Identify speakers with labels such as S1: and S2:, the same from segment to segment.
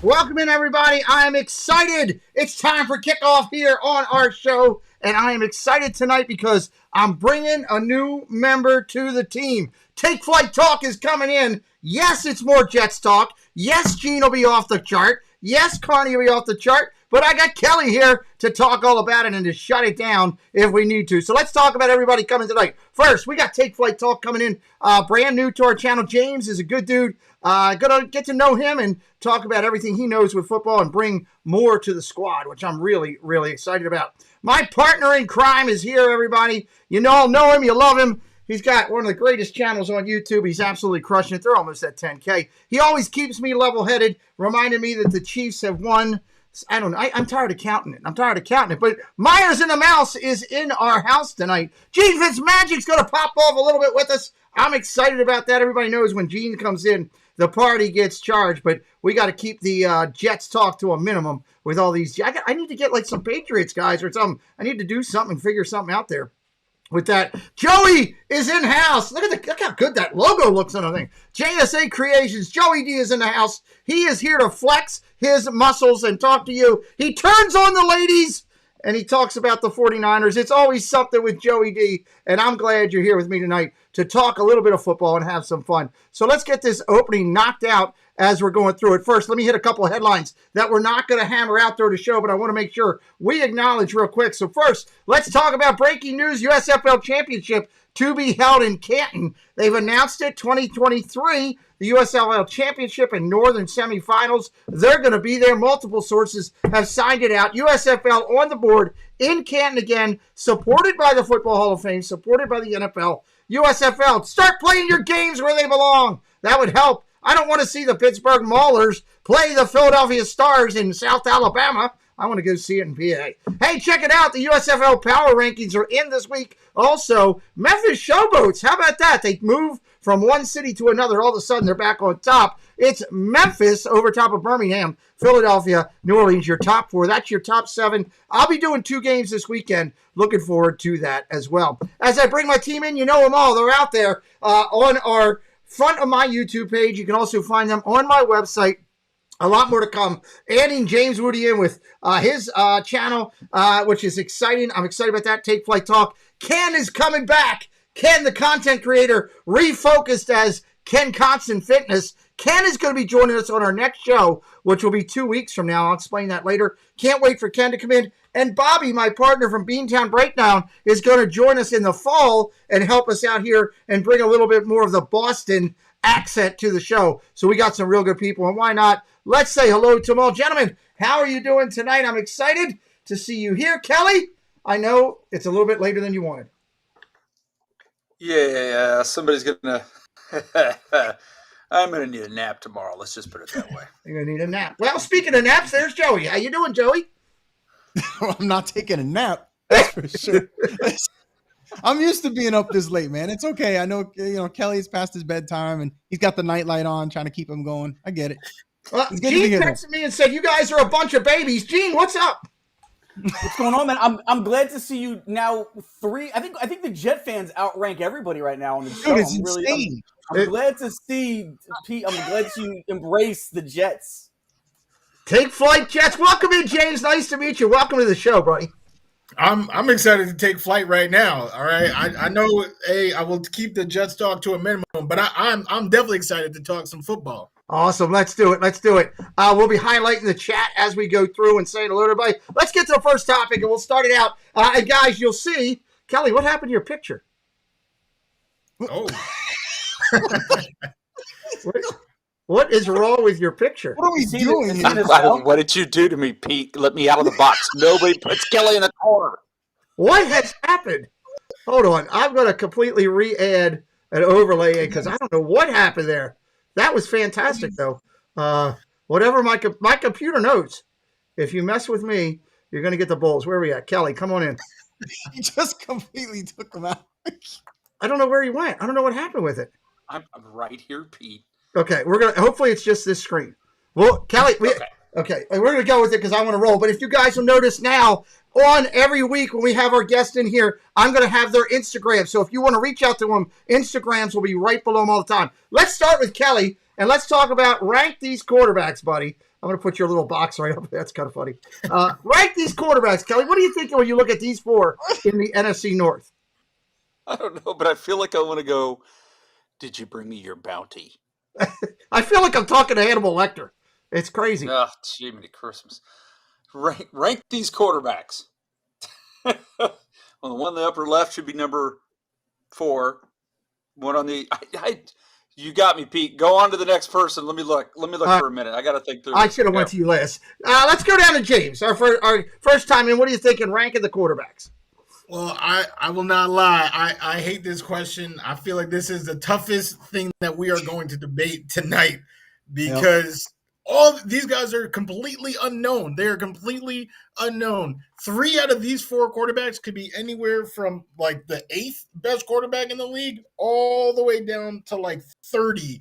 S1: Welcome in, everybody. I am excited. It's time for kickoff here on our show, and I am excited tonight because I'm bringing a new member to the team. Take Flight Talk is coming in. Yes, it's more Jets talk. Yes, Gene will be off the chart. Yes, Carney will be off the chart. But I got Kelly here to talk all about it and to shut it down if we need to. So let's talk about everybody coming tonight. First, we got Take Flight Talk coming in. Brand new to our channel. James is a good dude. Gonna get to know him and talk about everything he knows with football and bring more to the squad, which I'm really, really excited about. My partner in crime is here, everybody. You all know him. You love him. He's got one of the greatest channels on YouTube. He's absolutely crushing it. They're almost at 10K. He always keeps me level-headed, reminding me that the Chiefs have won. I don't know. I'm tired of counting it. But Myers and the Mouse is in our house tonight. Gene Fitzmagic's going to pop off a little bit with us. I'm excited about that. Everybody knows when Gene comes in, the party gets charged. But we got to keep the Jets talk to a minimum with all these. I need to get like some Patriots guys or something. I need to do something, figure something out there. With that, Joey is in house. Look how good that logo looks on the thing. JSA Creations. Joey D is in the house. He is here to flex his muscles and talk to you. He turns on the ladies and he talks about the 49ers. It's always something with Joey D, and I'm glad you're here with me tonight to talk a little bit of football and have some fun. So let's get this opening knocked out as we're going through it. First, let me hit a couple of headlines that we're not going to hammer out through the show, but I want to make sure we acknowledge real quick. So first, let's talk about breaking news, USFL Championship to be held in Canton. They've announced it, 2023, the USFL Championship and Northern Semifinals. They're going to be there. Multiple sources have signed it out. USFL on the board in Canton again, supported by the Football Hall of Fame, supported by the NFL. USFL, start playing your games where they belong. That would help. I don't want to see the Pittsburgh Maulers play the Philadelphia Stars in South Alabama. I want to go see it in PA. Hey, check it out. The USFL Power Rankings are in this week. Also, Memphis Showboats. How about that? They move from one city to another. All of a sudden, they're back on top. It's Memphis over top of Birmingham, Philadelphia, New Orleans, your top four. That's your top seven. I'll be doing 2 games this weekend. Looking forward to that as well. As I bring my team in, you know them all. They're out there on our front of my YouTube page. You can also find them on my website. A lot more to come. Adding James Woody in with his channel, which is exciting. I'm excited about that. Take Flight Talk. Ken is coming back. Ken, the content creator, refocused as Ken Constant Fitness. Ken is going to be joining us on our next show, which will be 2 weeks from now. I'll explain that later. Can't wait for Ken to come in. And Bobby, my partner from Beantown Breakdown, is going to join us in the fall and help us out here and bring a little bit more of the Boston accent to the show. So we got some real good people. And why not? Let's say hello to them all. Gentlemen, how are you doing tonight? I'm excited to see you here. Kelly, I know it's a little bit later than you wanted.
S2: Yeah, somebody's going to... I'm going to need a nap tomorrow. Let's just put it that way.
S1: You're going to need a nap. Well, speaking of naps, there's Joey. How you doing, Joey?
S3: I'm not taking a nap. That's for sure. I'm used to being up this late, man. It's okay. I know, Kelly's past his bedtime and he's got the nightlight on, trying to keep him going. I get it.
S1: Well, Gene texted me and said, "You guys are a bunch of babies." Gene, what's up?
S4: What's going on, man? I'm glad to see you now. I think the Jet fans outrank everybody right now on the show.
S3: Dude, it's insane.
S4: I'm glad to see Pete. I'm glad to see you embrace the Jets.
S1: Take Flight Jets. Welcome in, James. Nice to meet you. Welcome to the show, buddy.
S5: I'm excited to take flight right now. All right, I know. I will keep the Jets talk to a minimum, but I'm definitely excited to talk some football.
S1: Awesome. Let's do it. We'll be highlighting the chat as we go through and saying hello to everybody. Let's get to the first topic, and we'll start it out. And guys, you'll see, Kelly, what happened to your picture?
S5: Oh.
S1: What is wrong with your picture?
S3: What are we doing?
S2: What did you do to me, Pete? Let me out of the box. Nobody puts Kelly in the corner.
S1: What has happened? Hold on. I'm going to completely re-add an overlay because I don't know what happened there. That was fantastic, though. Whatever my computer knows. If you mess with me, you're going to get the Bulls. Where are we at? Kelly, come on in.
S3: He just completely took them out.
S1: I don't know where he went. I don't know what happened with it.
S2: I'm right here, Pete.
S1: Okay, hopefully it's just this screen. Well, Kelly, okay, we're going to go with it because I want to roll. But if you guys will notice now, on every week when we have our guest in here, I'm going to have their Instagram. So if you want to reach out to them, Instagrams will be right below them all the time. Let's start with Kelly. And let's talk about rank these quarterbacks, buddy. I'm going to put your little box right up there. That's kind of funny. Rank these quarterbacks, Kelly. What do you think when you look at these four in the NFC North?
S2: I don't know, but I feel like I want to go, did you bring me your bounty?
S1: I feel like I'm talking to Hannibal Lecter. It's crazy.
S2: Oh, Jiminy Christmas. Rank these quarterbacks. Well, the one in the upper left should be number 4. One on the you got me, Pete. Go on to the next person. Let me look for a minute. I got to think through.
S1: I should have went to you last. Let's go down to James. Our first time in. What do you think in ranking the quarterbacks?
S5: Well, I will not lie. I hate this question. I feel like this is the toughest thing that we are going to debate tonight because all these guys are completely unknown. They are completely unknown. 3 out of these 4 quarterbacks could be anywhere from like the 8th best quarterback in the league all the way down to like 30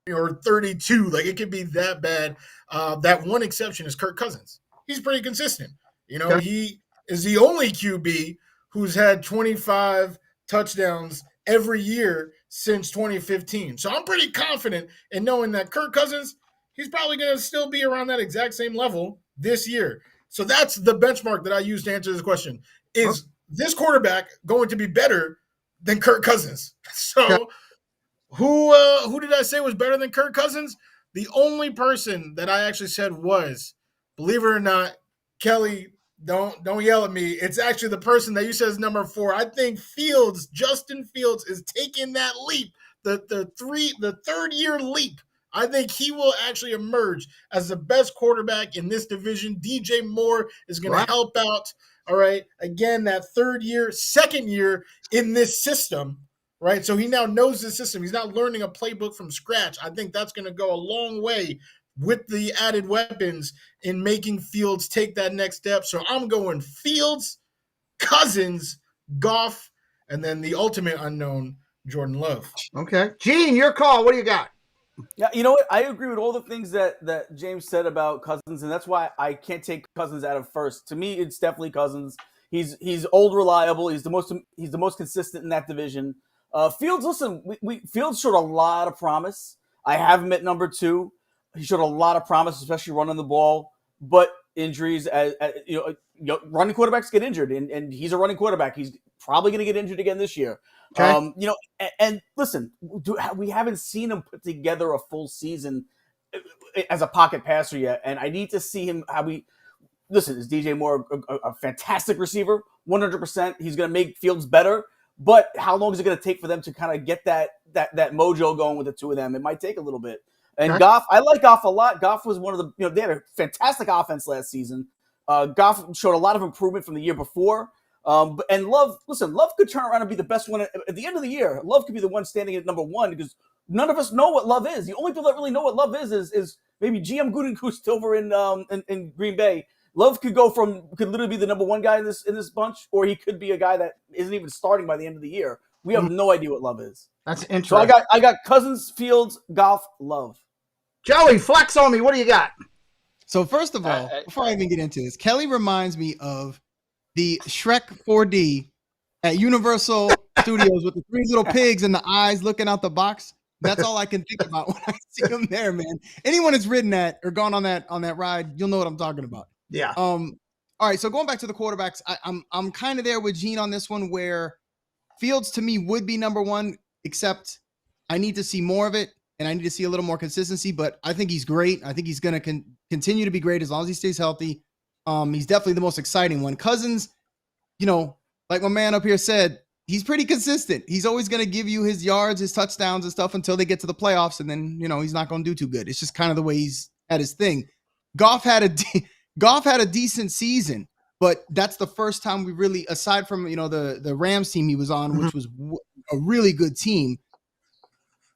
S5: or 32. Like it could be that bad. That one exception is Kirk Cousins. He's pretty consistent. He is the only QB who's had 25 touchdowns every year since 2015. So I'm pretty confident in knowing that Kirk Cousins, he's probably going to still be around that exact same level this year. So that's the benchmark that I use to answer this question. Is this quarterback going to be better than Kirk Cousins? So who did I say was better than Kirk Cousins? The only person that I actually said was, believe it or not, Kelly, don't yell at me. It's actually the person that you said is number 4. I think Justin Fields is taking that leap, the 3rd-year leap. I think he will actually emerge as the best quarterback in this division. DJ Moore is going to help out. All right. Again, that 2nd year in this system. Right. So he now knows the system. He's not learning a playbook from scratch. I think that's going to go a long way with the added weapons in making Fields take that next step. So I'm going Fields, Cousins, Goff, and then the ultimate unknown, Jordan Love.
S1: Okay. Gene, your call. What do you got?
S4: Yeah, you know what? I agree with all the things that James said about Cousins, and that's why I can't take Cousins out of first. To me, it's definitely Cousins. He's old, reliable. He's the most consistent in that division. Fields, listen, Fields showed a lot of promise. I have him at number 2. He showed a lot of promise, especially running the ball. But injuries, running quarterbacks get injured, and he's a running quarterback. He's probably going to get injured again this year. Okay. And listen, we haven't seen him put together a full season as a pocket passer yet, and I need to see him listen, is DJ Moore a fantastic receiver? 100%. He's going to make Fields better, but how long is it going to take for them to kind of get that mojo going with the two of them? It might take a little bit. And Goff, I like Goff a lot. Goff was one of the, they had a fantastic offense last season. Goff showed a lot of improvement from the year before. And Love could turn around and be the best one at the end of the year. Love could be the one standing at number 1 because none of us know what Love is. The only people that really know what Love is maybe GM Gutekunst over in Green Bay. Love could literally be the number 1 guy in this bunch, or he could be a guy that isn't even starting by the end of the year. We have no idea what Love is.
S1: That's interesting.
S4: So I got Cousins, Fields, Goff, Love.
S1: Joey, flex on me. What do you got?
S3: So first of all, before I even get into this, Kelly reminds me of the Shrek 4D at Universal Studios with the 3 little pigs and the eyes looking out the box. That's all I can think about when I see him there, man. Anyone that's ridden that or gone on that ride, you'll know what I'm talking about.
S1: Yeah.
S3: All right. So going back to the quarterbacks, I'm kind of there with Gene on this one, where Fields to me would be number 1, except I need to see more of it. And I need to see a little more consistency, but I think he's great. I think he's going to continue to be great as long as he stays healthy. He's definitely the most exciting one. Cousins, like my man up here said, he's pretty consistent. He's always going to give you his yards, his touchdowns and stuff until they get to the playoffs. And then, he's not going to do too good. It's just kind of the way he's at his thing. Goff had a decent season, but that's the first time we really, aside from, the Rams team he was on, which was a really good team,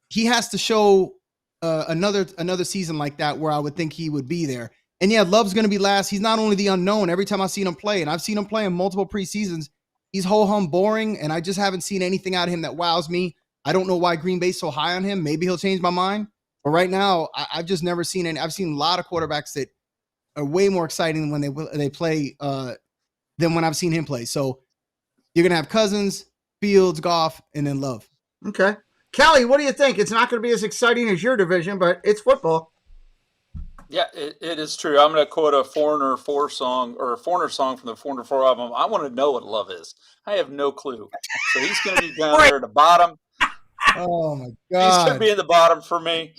S3: he has to show another season like that where I would think he would be there. And yeah, Love's going to be last. He's not only the unknown. Every time I've seen him play, and I've seen him play in multiple preseasons, he's ho-hum boring, and I just haven't seen anything out of him that wows me. I don't know why Green Bay's so high on him. Maybe he'll change my mind. But right now, I've just never seen any. I've seen a lot of quarterbacks that are way more exciting when they play than when I've seen him play. So you're going to have Cousins, Fields, Goff, and then Love.
S1: Okay. Kelly, what do you think? It's not going to be as exciting as your division, but it's football.
S2: Yeah, it is true. I'm going to quote a Foreigner 4 song or a Foreigner song from the Foreigner 4 album. I want to know what love is. I have no clue. So he's going to be down there at the bottom.
S3: Oh my
S2: He's going to
S3: God.
S2: be in the bottom for me.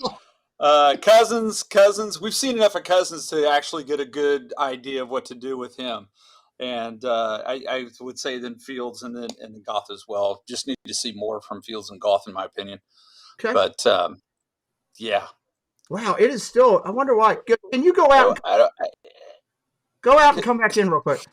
S2: Cousins. We've seen enough of Cousins to actually get a good idea of what to do with him. And I would say then Fields and then Goff as well. Just need to see more from Fields and Goff, in my opinion.
S1: Okay.
S2: But yeah.
S1: Wow, it is still. I wonder why. Can you go out? Go out and come back in real quick.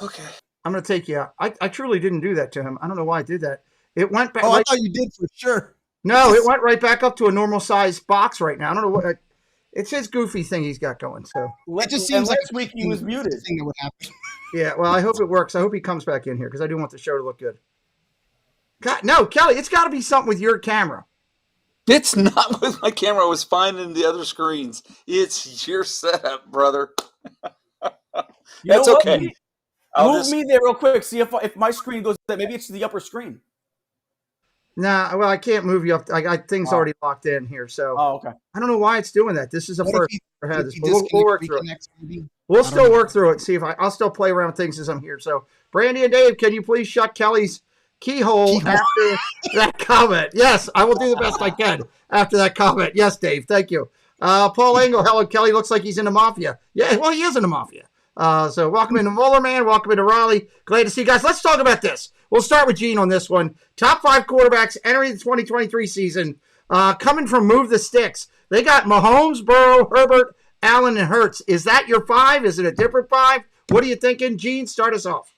S2: Okay.
S1: I'm going to take you out. I truly didn't do that to him. I don't know why I did that. It went back.
S3: Oh, I thought you did for sure.
S1: No, it went right back up to a normal size box right now. I don't know what. It's his goofy thing he's got going. So
S3: It just seems like
S4: last week he was muted.
S3: Thing that would happen.
S1: yeah, well, I hope it works. I hope he comes back in here because I do want the show to look good. God, no, Kelly, it's got to be something with your camera.
S2: It's not with my camera. I was finding the other screens. It's your setup, brother. That's okay.
S4: Move me there real quick. See if my screen goes there. Maybe it's the upper screen.
S1: Nah, well, I can't move you up. I got things already locked in here, so
S4: okay.
S1: I don't know why it's doing that. This is a first. We'll work through it.
S3: Maybe?
S1: We'll still work through it. See if I'll still play around with things as I'm here. So, Brandy and Dave, can you please shut Kelly's keyhole after that comment? Yes, I will do the best I can after that comment. Yes, Dave, thank you. Paul Engel, hello, Kelly. Looks like he's in the Mafia. Yeah, well, he is in the Mafia. So welcome into Mullerman. Welcome into Raleigh. Glad to see you guys. Let's talk about this. We'll start with Gene on this one. Top 5 quarterbacks entering the 2023 season. Coming from Move the Sticks. They got Mahomes, Burrow, Herbert, Allen, and Hurts. Is that your 5? Is it a different 5? What are you thinking? Gene, start us off.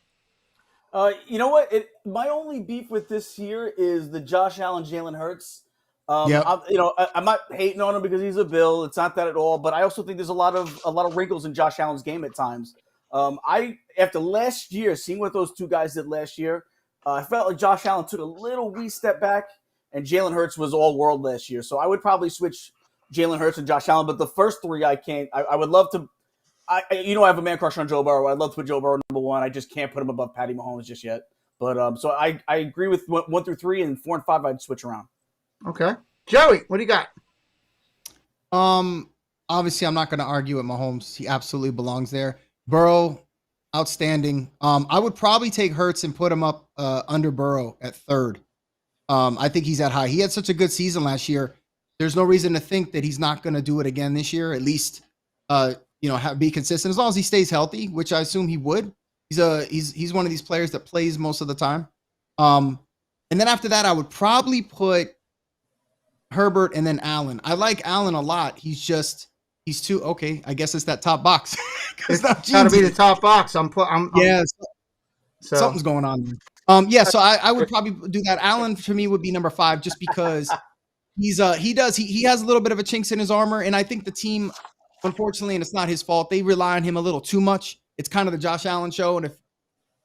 S4: You know what? My only beef with this year is the Josh Allen, Jalen Hurts. I'm not hating on him because he's a Bill. It's not that at all. But I also think there's a lot of wrinkles in Josh Allen's game at times. After last year, seeing what those two guys did last year, I felt like Josh Allen took a little wee step back, and Jalen Hurts was all world last year. So I would probably switch Jalen Hurts and Josh Allen. But the first 3, I can't. I would love to. I have a man crush on Joe Burrow. I'd love to put Joe Burrow number 1. I just can't put him above Patty Mahomes just yet. But so I agree with 1 through 3, and 4 and 5 I'd switch around.
S1: Okay, Joey, what do you got?
S3: Obviously, I'm not going to argue with Mahomes. He absolutely belongs there. Burrow, outstanding. I would probably take Hurts and put him up under Burrow at 3rd. I think he's that high. He had such a good season last year. There's no reason to think that he's not going to do it again this year. At least, be consistent as long as he stays healthy, which I assume he would. He's one of these players that plays most of the time. And then after that, I would probably put Herbert and then Allen. I like Allen a lot. He's too okay. I guess it's that top box.
S1: It's got to be the top box.
S3: Something's going on there. So I would probably do that. Allen for me would be number 5 just because he has a little bit of a chinks in his armor, and I think the team, unfortunately, and it's not his fault, they rely on him a little too much. It's kind of the Josh Allen show, and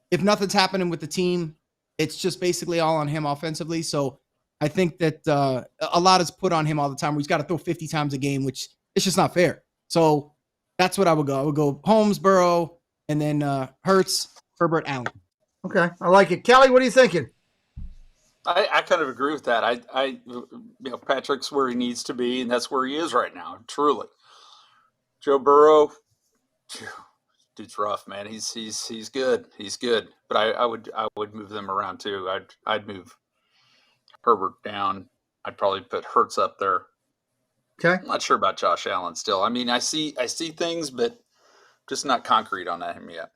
S3: if nothing's happening with the team, it's just basically all on him offensively. So I think that a lot is put on him all the time where he's got to throw 50 times a game, which it's just not fair. So that's what I would go. I would go Holmes, Burrow, and then Hurts, Herbert, Allen.
S1: Okay, I like it. Kelly, what are you thinking?
S2: I kind of agree with that. Patrick's where he needs to be, and that's where he is right now, truly. Joe Burrow, dude's rough, man. He's good. He's good. But I would move them around too. I'd move Herbert down. I'd probably put Hurts up there.
S1: Okay.
S2: I'm not sure about Josh Allen still. I mean, I see things, but just not concrete on him yet.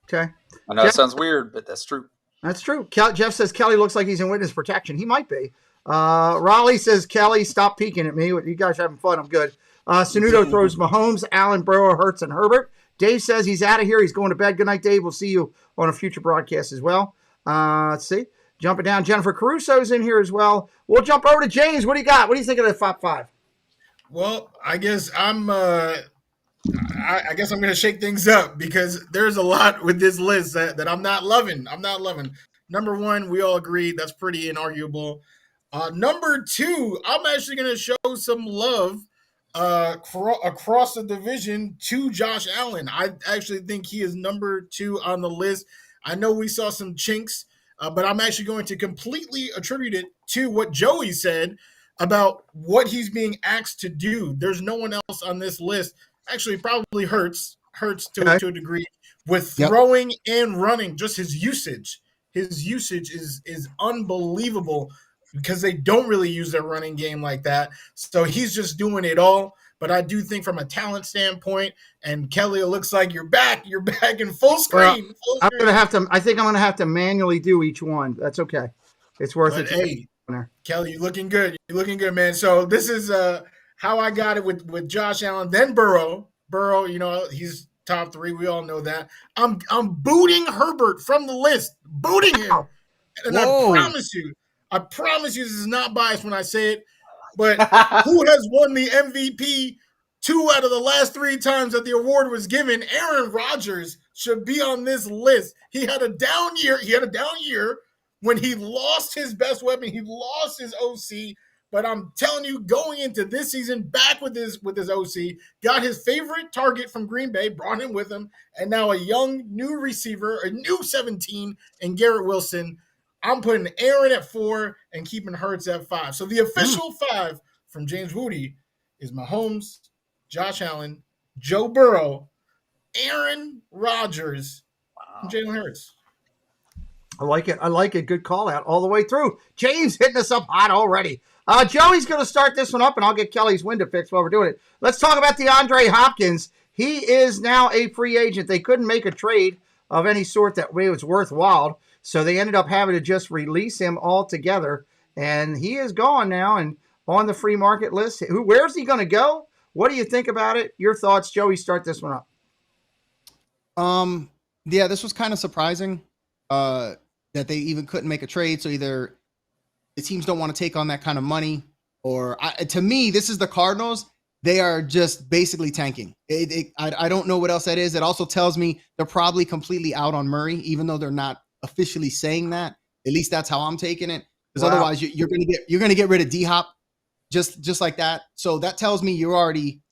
S1: Okay.
S2: I know it sounds weird, but that's true.
S1: That's true. Jeff says Kelly looks like he's in witness protection. He might be. Raleigh says, Kelly, stop peeking at me. You guys are having fun. I'm good. Sanudo throws Mahomes, Allen, Burrow, Hurts, and Herbert. Dave says he's out of here. He's going to bed. Good night, Dave. We'll see you on a future broadcast as well. Let's see. Jumping down. Jennifer Caruso's in here as well. We'll jump over to James. What do you got? What do you think of the top 5?
S5: Well, I guess I'm going to shake things up because there's a lot with this list that I'm not loving. Number 1, we all agree that's pretty inarguable. Number 2, I'm actually going to show some love across the division to Josh Allen. I actually think he is number 2 on the list. I know we saw some chinks but I'm actually going to completely attribute it to what Joey said about what he's being asked to do. There's no one else on this list. Actually, probably Hurts to a degree with throwing and running. Just his usage is unbelievable because they don't really use their running game like that. So he's just doing it all. But I do think from a talent standpoint, and Kelly, it looks like you're back in full screen.
S1: Well, I think I'm gonna have to manually do each one. That's okay. It's worth it.
S5: Hey, Kelly, you're looking good. You're looking good, man. So this is how I got it with Josh Allen, then Burrow. Burrow, he's top 3. We all know that. I'm booting Herbert from the list. Booting him. And I promise you this is not biased when I say it, but who has won the MVP 2 out of the last 3 times that the award was given? Aaron Rodgers should be on this list. He had a down year when he lost his best weapon. He lost his OC. But I'm telling you, going into this season, back with his OC, got his favorite target from Green Bay, brought him with him, and now a young new receiver, a new 17, and Garrett Wilson. I'm putting Aaron at 4 and keeping Hurts at 5. So the official 5 from James Woody is Mahomes, Josh Allen, Joe Burrow, Aaron Rodgers, and Jalen Hurts.
S1: I like it. Good call out all the way through. James hitting us up hot already. Joey's going to start this one up, and I'll get Kelly's window fixed while we're doing it. Let's talk about DeAndre Hopkins. He is now a free agent. They couldn't make a trade of any sort that way was worthwhile, so they ended up having to just release him altogether, and he is gone now and on the free market list. Where's he going to go? What do you think about it? Your thoughts, Joey, start this one up.
S3: Yeah, this was kind of surprising that they even couldn't make a trade, so either the teams don't want to take on that kind of money, or to me, this is the Cardinals. They are just basically tanking. I don't know what else that is. It also tells me they're probably completely out on Murray, even though they're not officially saying that. At least that's how I'm taking it. Because otherwise, you're gonna get rid of D-Hop just like that. So that tells me you're already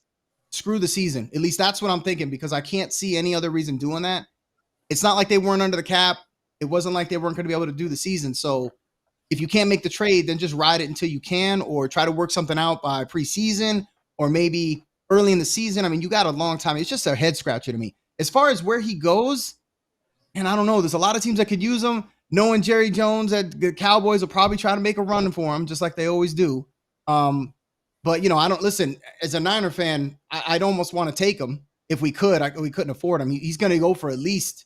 S3: screw the season. At least that's what I'm thinking, because I can't see any other reason doing that. It's not like they weren't under the cap. It wasn't like they weren't going to be able to do the season. So if you can't make the trade, then just ride it until you can, or try to work something out by preseason or maybe early in the season. I mean, you got a long time. It's just a head scratcher to me. As far as where he goes, and I don't know, there's a lot of teams that could use him. Knowing Jerry Jones, that the Cowboys will probably try to make a run for him, just like they always do. But, I don't listen. As a Niner fan, I'd almost want to take him if we could. We couldn't afford him. He's going to go for at least,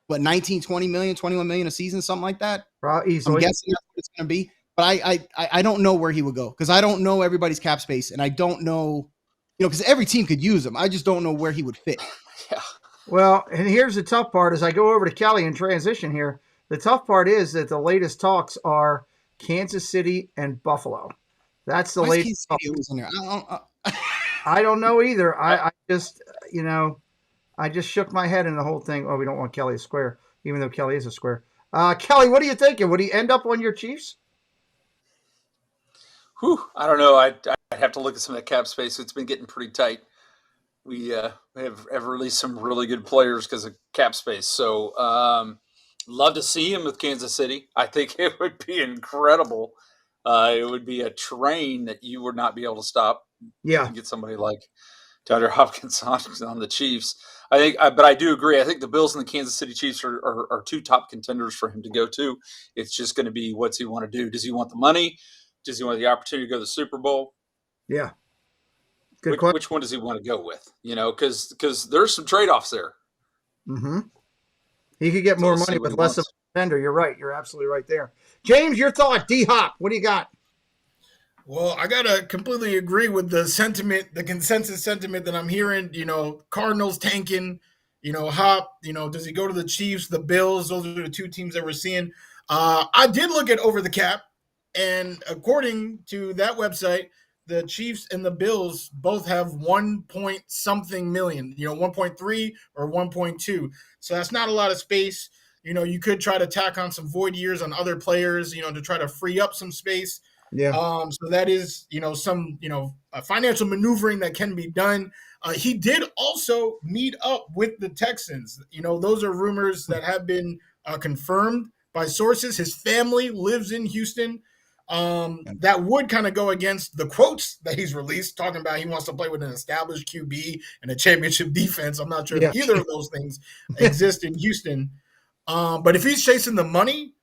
S3: 19, 20 million, 21 million a season, something like that.
S1: Easily.
S3: I'm guessing that's what it's going to be. But I don't know where he would go, because I don't know everybody's cap space, and I don't know, because every team could use him. I just don't know where he would fit.
S2: Yeah.
S1: Well, and here's the tough part as I go over to Kelly in transition here. The tough part is that the latest talks are Kansas City and Buffalo. That's the latest.
S3: In there?
S1: I don't know either. I just, I just shook my head in the whole thing. Oh, we don't want Kelly a square, even though Kelly is a square. Kelly, what are you thinking? Would he end up on your Chiefs?
S2: I don't know. I'd have to look at some of that cap space. It's been getting pretty tight. We have released some really good players because of cap space. So love to see him with Kansas City. I think it would be incredible. It would be a train that you would not be able to stop.
S1: Yeah.
S2: Get somebody like DeAndre Hopkins on the Chiefs. But I do agree. I think the Bills and the Kansas City Chiefs are 2 top contenders for him to go to. It's just going to be, what's he want to do? Does he want the money? Does he want the opportunity to go to the Super Bowl?
S1: Yeah.
S2: Which one does he want to go with? Because there's some trade-offs there.
S1: Mm-hmm. He could get more money with less of a defender. You're right. You're absolutely right there. James, your thought. D-Hop, what do you got?
S5: Well, I got to completely agree with the sentiment, the consensus sentiment that I'm hearing. Cardinals tanking, Hop, does he go to the Chiefs, the Bills? Those are the 2 teams that we're seeing. I did look at over the cap, and according to that website, the Chiefs and the Bills both have 1 point something million, 1.3 or 1.2. So that's not a lot of space. You could try to tack on some void years on other players, to try to free up some space.
S1: Yeah.
S5: So that is, some, financial maneuvering that can be done. He did also meet up with the Texans. Those are rumors that have been confirmed by sources. His family lives in Houston. That would kind of go against the quotes that he's released, talking about he wants to play with an established QB and a championship defense. I'm not sure if either of those things exist in Houston. But if he's chasing the money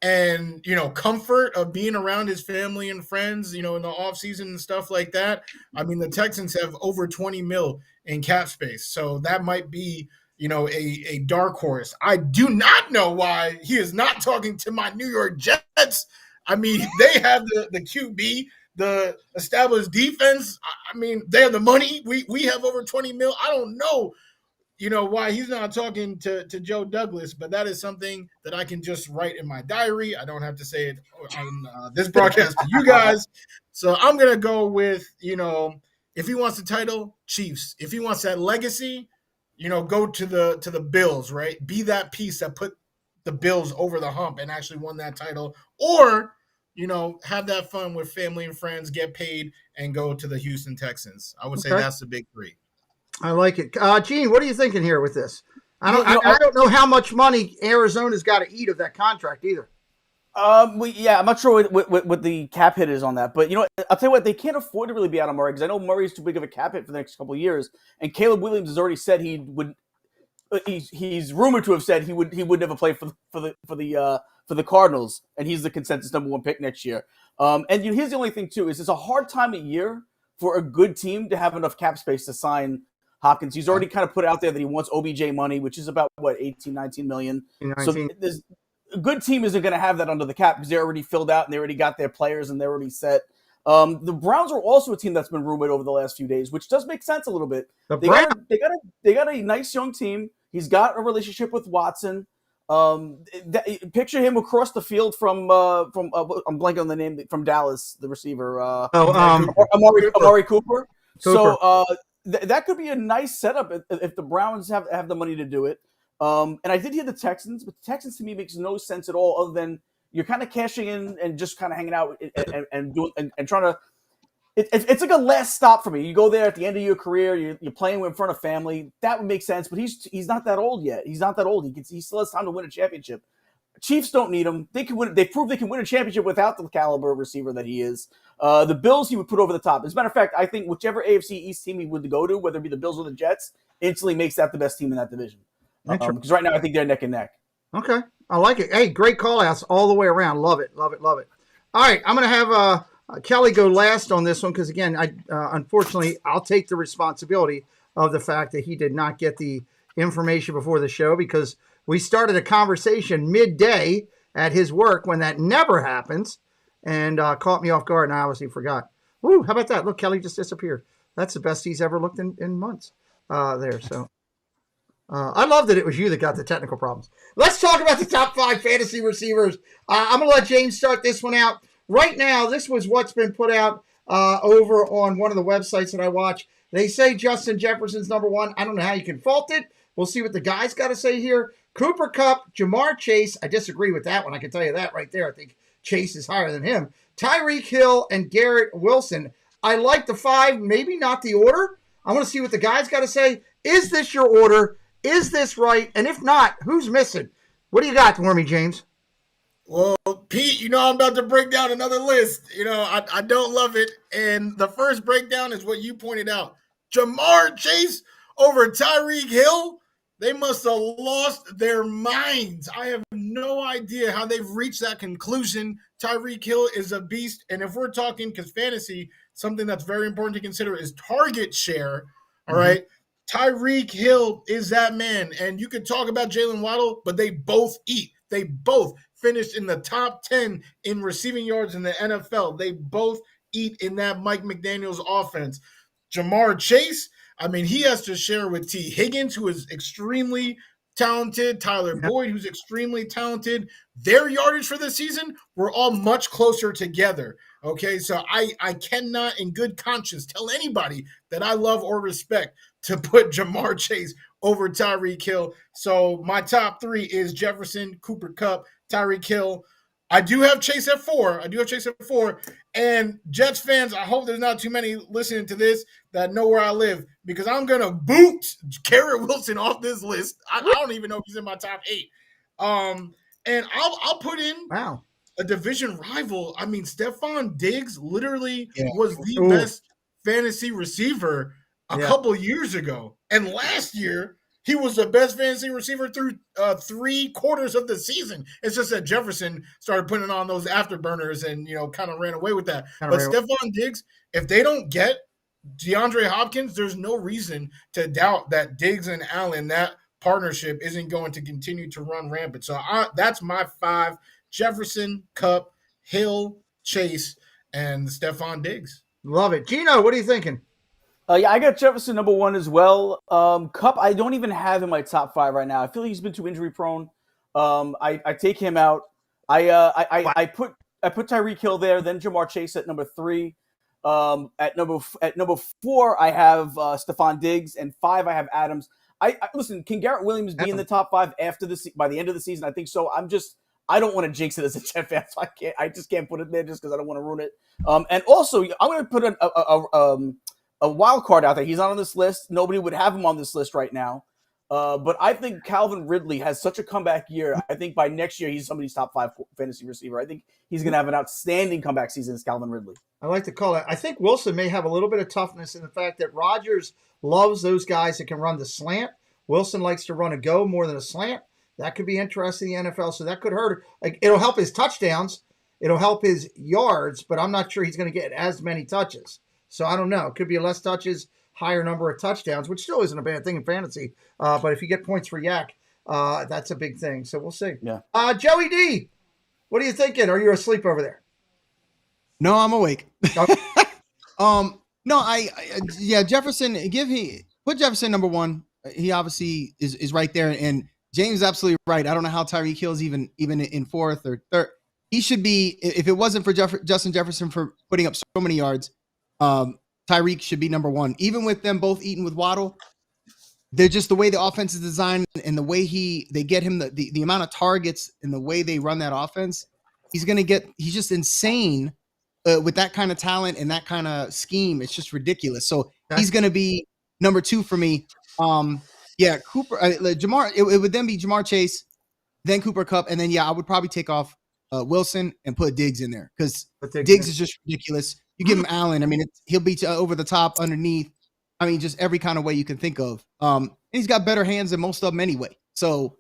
S5: and, comfort of being around his family and friends, in the offseason and stuff like that, I mean, the Texans have over 20 mil in cap space. So that might be, a dark horse. I do not know why he is not talking to my New York Jets. I mean, they have the QB, the established defense. I mean, they have the money. We have over 20 mil. I don't know, why he's not talking to Joe Douglas, but that is something that I can just write in my diary. I don't have to say it on this broadcast to you guys. So I'm going to go with, if he wants the title, Chiefs. If he wants that legacy, go to the Bills, right? Be that piece that put the Bills over the hump and actually won that title, or, have that fun with family and friends, get paid, and go to the Houston Texans. I would say that's the big three.
S1: I like it. Gene, what are you thinking here with this? I don't know how much money Arizona's got to eat of that contract either.
S4: I'm not sure what the cap hit is on that, but I'll tell you what, they can't afford to really be out on Murray, because I know Murray's too big of a cap hit for the next couple of years, and Caleb Williams has already said he would. He's rumored to have said he would never play for the Cardinals, and he's the consensus number 1 pick next year. And here's the only thing too: is it's a hard time of year for a good team to have enough cap space to sign Hopkins. He's already kind of put out there that he wants OBJ money, which is about 18-19 million.
S1: 19.
S4: So a good team isn't going to have that under the cap because they're already filled out and they already got their players and they're already set. The Browns are also a team that's been rumored over the last few days, which does make sense a little bit. They got a nice young team. He's got a relationship with Watson. Picture him across the field from I'm blanking on the name, from Dallas, the receiver. Amari Cooper. So that could be a nice setup if the Browns have the money to do it. And I did hear the Texans, but the Texans to me makes no sense at all, other than you're kind of cashing in and just kind of hanging out and doing and trying to. It's like a last stop for me. You go there at the end of your career. You're playing in front of family. That would make sense, but he's not that old yet. He's not that old. He still has time to win a championship. Chiefs don't need him. They can win. They proved they can win a championship without the caliber of receiver that he is. The Bills he would put over the top. As a matter of fact, I think whichever AFC East team he would go to, whether it be the Bills or the Jets, instantly makes that the best team in that division. Because right now I think they're neck and neck.
S1: Okay, I like it. Hey, great call outs all the way around. Love it. All right, I'm going to have Kelly go last on this one because, again, unfortunately, I'll take the responsibility of the fact that he did not get the information before the show because we started a conversation midday at his work when that never happens and caught me off guard, and I obviously forgot. Woo, how about that? Look, Kelly just disappeared. That's the best he's ever looked in months there, so... I love that it was you that got the technical problems. Let's talk about the top 5 fantasy receivers. I'm going to let James start this one out. Right now, this was what's been put out over on one of the websites that I watch. They say Justin Jefferson's number 1. I don't know how you can fault it. We'll see what the guys got to say here. Cooper Kupp, Jamar Chase. I disagree with that one. I can tell you that right there. I think Chase is higher than him. Tyreek Hill and Garrett Wilson. I like the 5, maybe not the order. I want to see what the guys got to say. Is this your order? Is this right? And if not, who's missing? What do you got for me, James?
S5: Well, Pete, I'm about to break down another list. I don't love it. And the first breakdown is what you pointed out. Jamar Chase over Tyreek Hill. They must have lost their minds. I have no idea how they've reached that conclusion. Tyreek Hill is a beast. And if we're talking, because fantasy, something that's very important to consider is target share. All right. Tyreek Hill is that man. And you could talk about Jalen Waddle, but they both eat. They both finished in the top 10 in receiving yards in the NFL. They both eat in that Mike McDaniels offense. Jamar Chase, he has to share with T. Higgins, who is extremely talented, Tyler Boyd, who's extremely talented. Their yardage for the season were all much closer together. Okay, so I cannot in good conscience tell anybody that I love or respect to put Jamar Chase over Tyreek Hill. So my top 3 is Jefferson, Cooper Kupp, Tyreek Hill. I do have Chase at 4. And Jets fans, I hope there's not too many listening to this that know where I live because I'm going to boot Garrett Wilson off this list. I don't even know if he's in my top 8. And I'll put in
S1: Wow.
S5: a division rival. I mean, Stephon Diggs literally
S3: Yeah.
S5: was the
S1: Ooh.
S5: best fantasy receiver a
S1: Yeah.
S5: couple years ago. And last year, he was the best fantasy receiver through 3/4 of the season. It's just that Jefferson started putting on those afterburners and, kind of ran away with that.
S1: Kinda
S5: But
S1: ran-
S5: Stephon Diggs, if they don't get DeAndre Hopkins, there's no reason to doubt that Diggs and Allen, that partnership isn't going to continue to run rampant. So that's my 5: Jefferson, Kupp, Hill, Chase, and Stephon Diggs.
S1: Love it. Gino, what are you thinking?
S4: Yeah, I got Jefferson number 1 as well. Kupp, I don't even have in my top 5 right now. I feel like he's been too injury prone. I take him out. I put Tyreek Hill there, then Jamar Chase at number 3. At number 4, I have Stephon Diggs, and 5, I have Adams. I listen. Can Garrett Williams be in the top 5 by the end of the season? I think so. I don't want to jinx it as a Jet fan, so I just can't put it there just because I don't want to ruin it. And also, I'm going to put a wild card out there. He's not on this list. Nobody would have him on this list right now. But I think Calvin Ridley has such a comeback year. I think by next year, he's somebody's top 5 fantasy receiver. I think he's going to have an outstanding comeback season as Calvin Ridley.
S1: I like to call it. I think Wilson may have a little bit of toughness in the fact that Rodgers loves those guys that can run the slant. Wilson likes to run a go more than a slant. That could be interesting in the NFL, so that could hurt. It'll help his touchdowns. It'll help his yards, but I'm not sure he's going to get as many touches. So I don't know. It could be less touches, higher number of touchdowns, which still isn't a bad thing in fantasy. But if you get points for Yak, that's a big thing. So we'll see.
S4: Yeah.
S1: Joey D, what are you thinking? Are you asleep over there?
S3: No, I'm awake.
S1: Okay.
S3: No, Jefferson, put Jefferson number 1. He obviously is right there, and James is absolutely right. I don't know how Tyreek Hill's even in 4th or 3rd. He should be, if it wasn't for Justin Jefferson for putting up so many yards, Tyreek should be number 1. Even with them both eating with Waddle, they're just the way the offense is designed and the way they get him the amount of targets and the way they run that offense. He's just insane with that kind of talent and that kind of scheme. It's just ridiculous. So he's going to be number 2 for me. Cooper, Jamar. It would then be Jamar Chase, then Cooper Kupp, and then I would probably take off Wilson and put Diggs in there because Diggs is just ridiculous. You give him Allen, I mean, he'll beat you over the top, underneath. I mean, just every kind of way you can think of. And he's got better hands than most of them anyway. So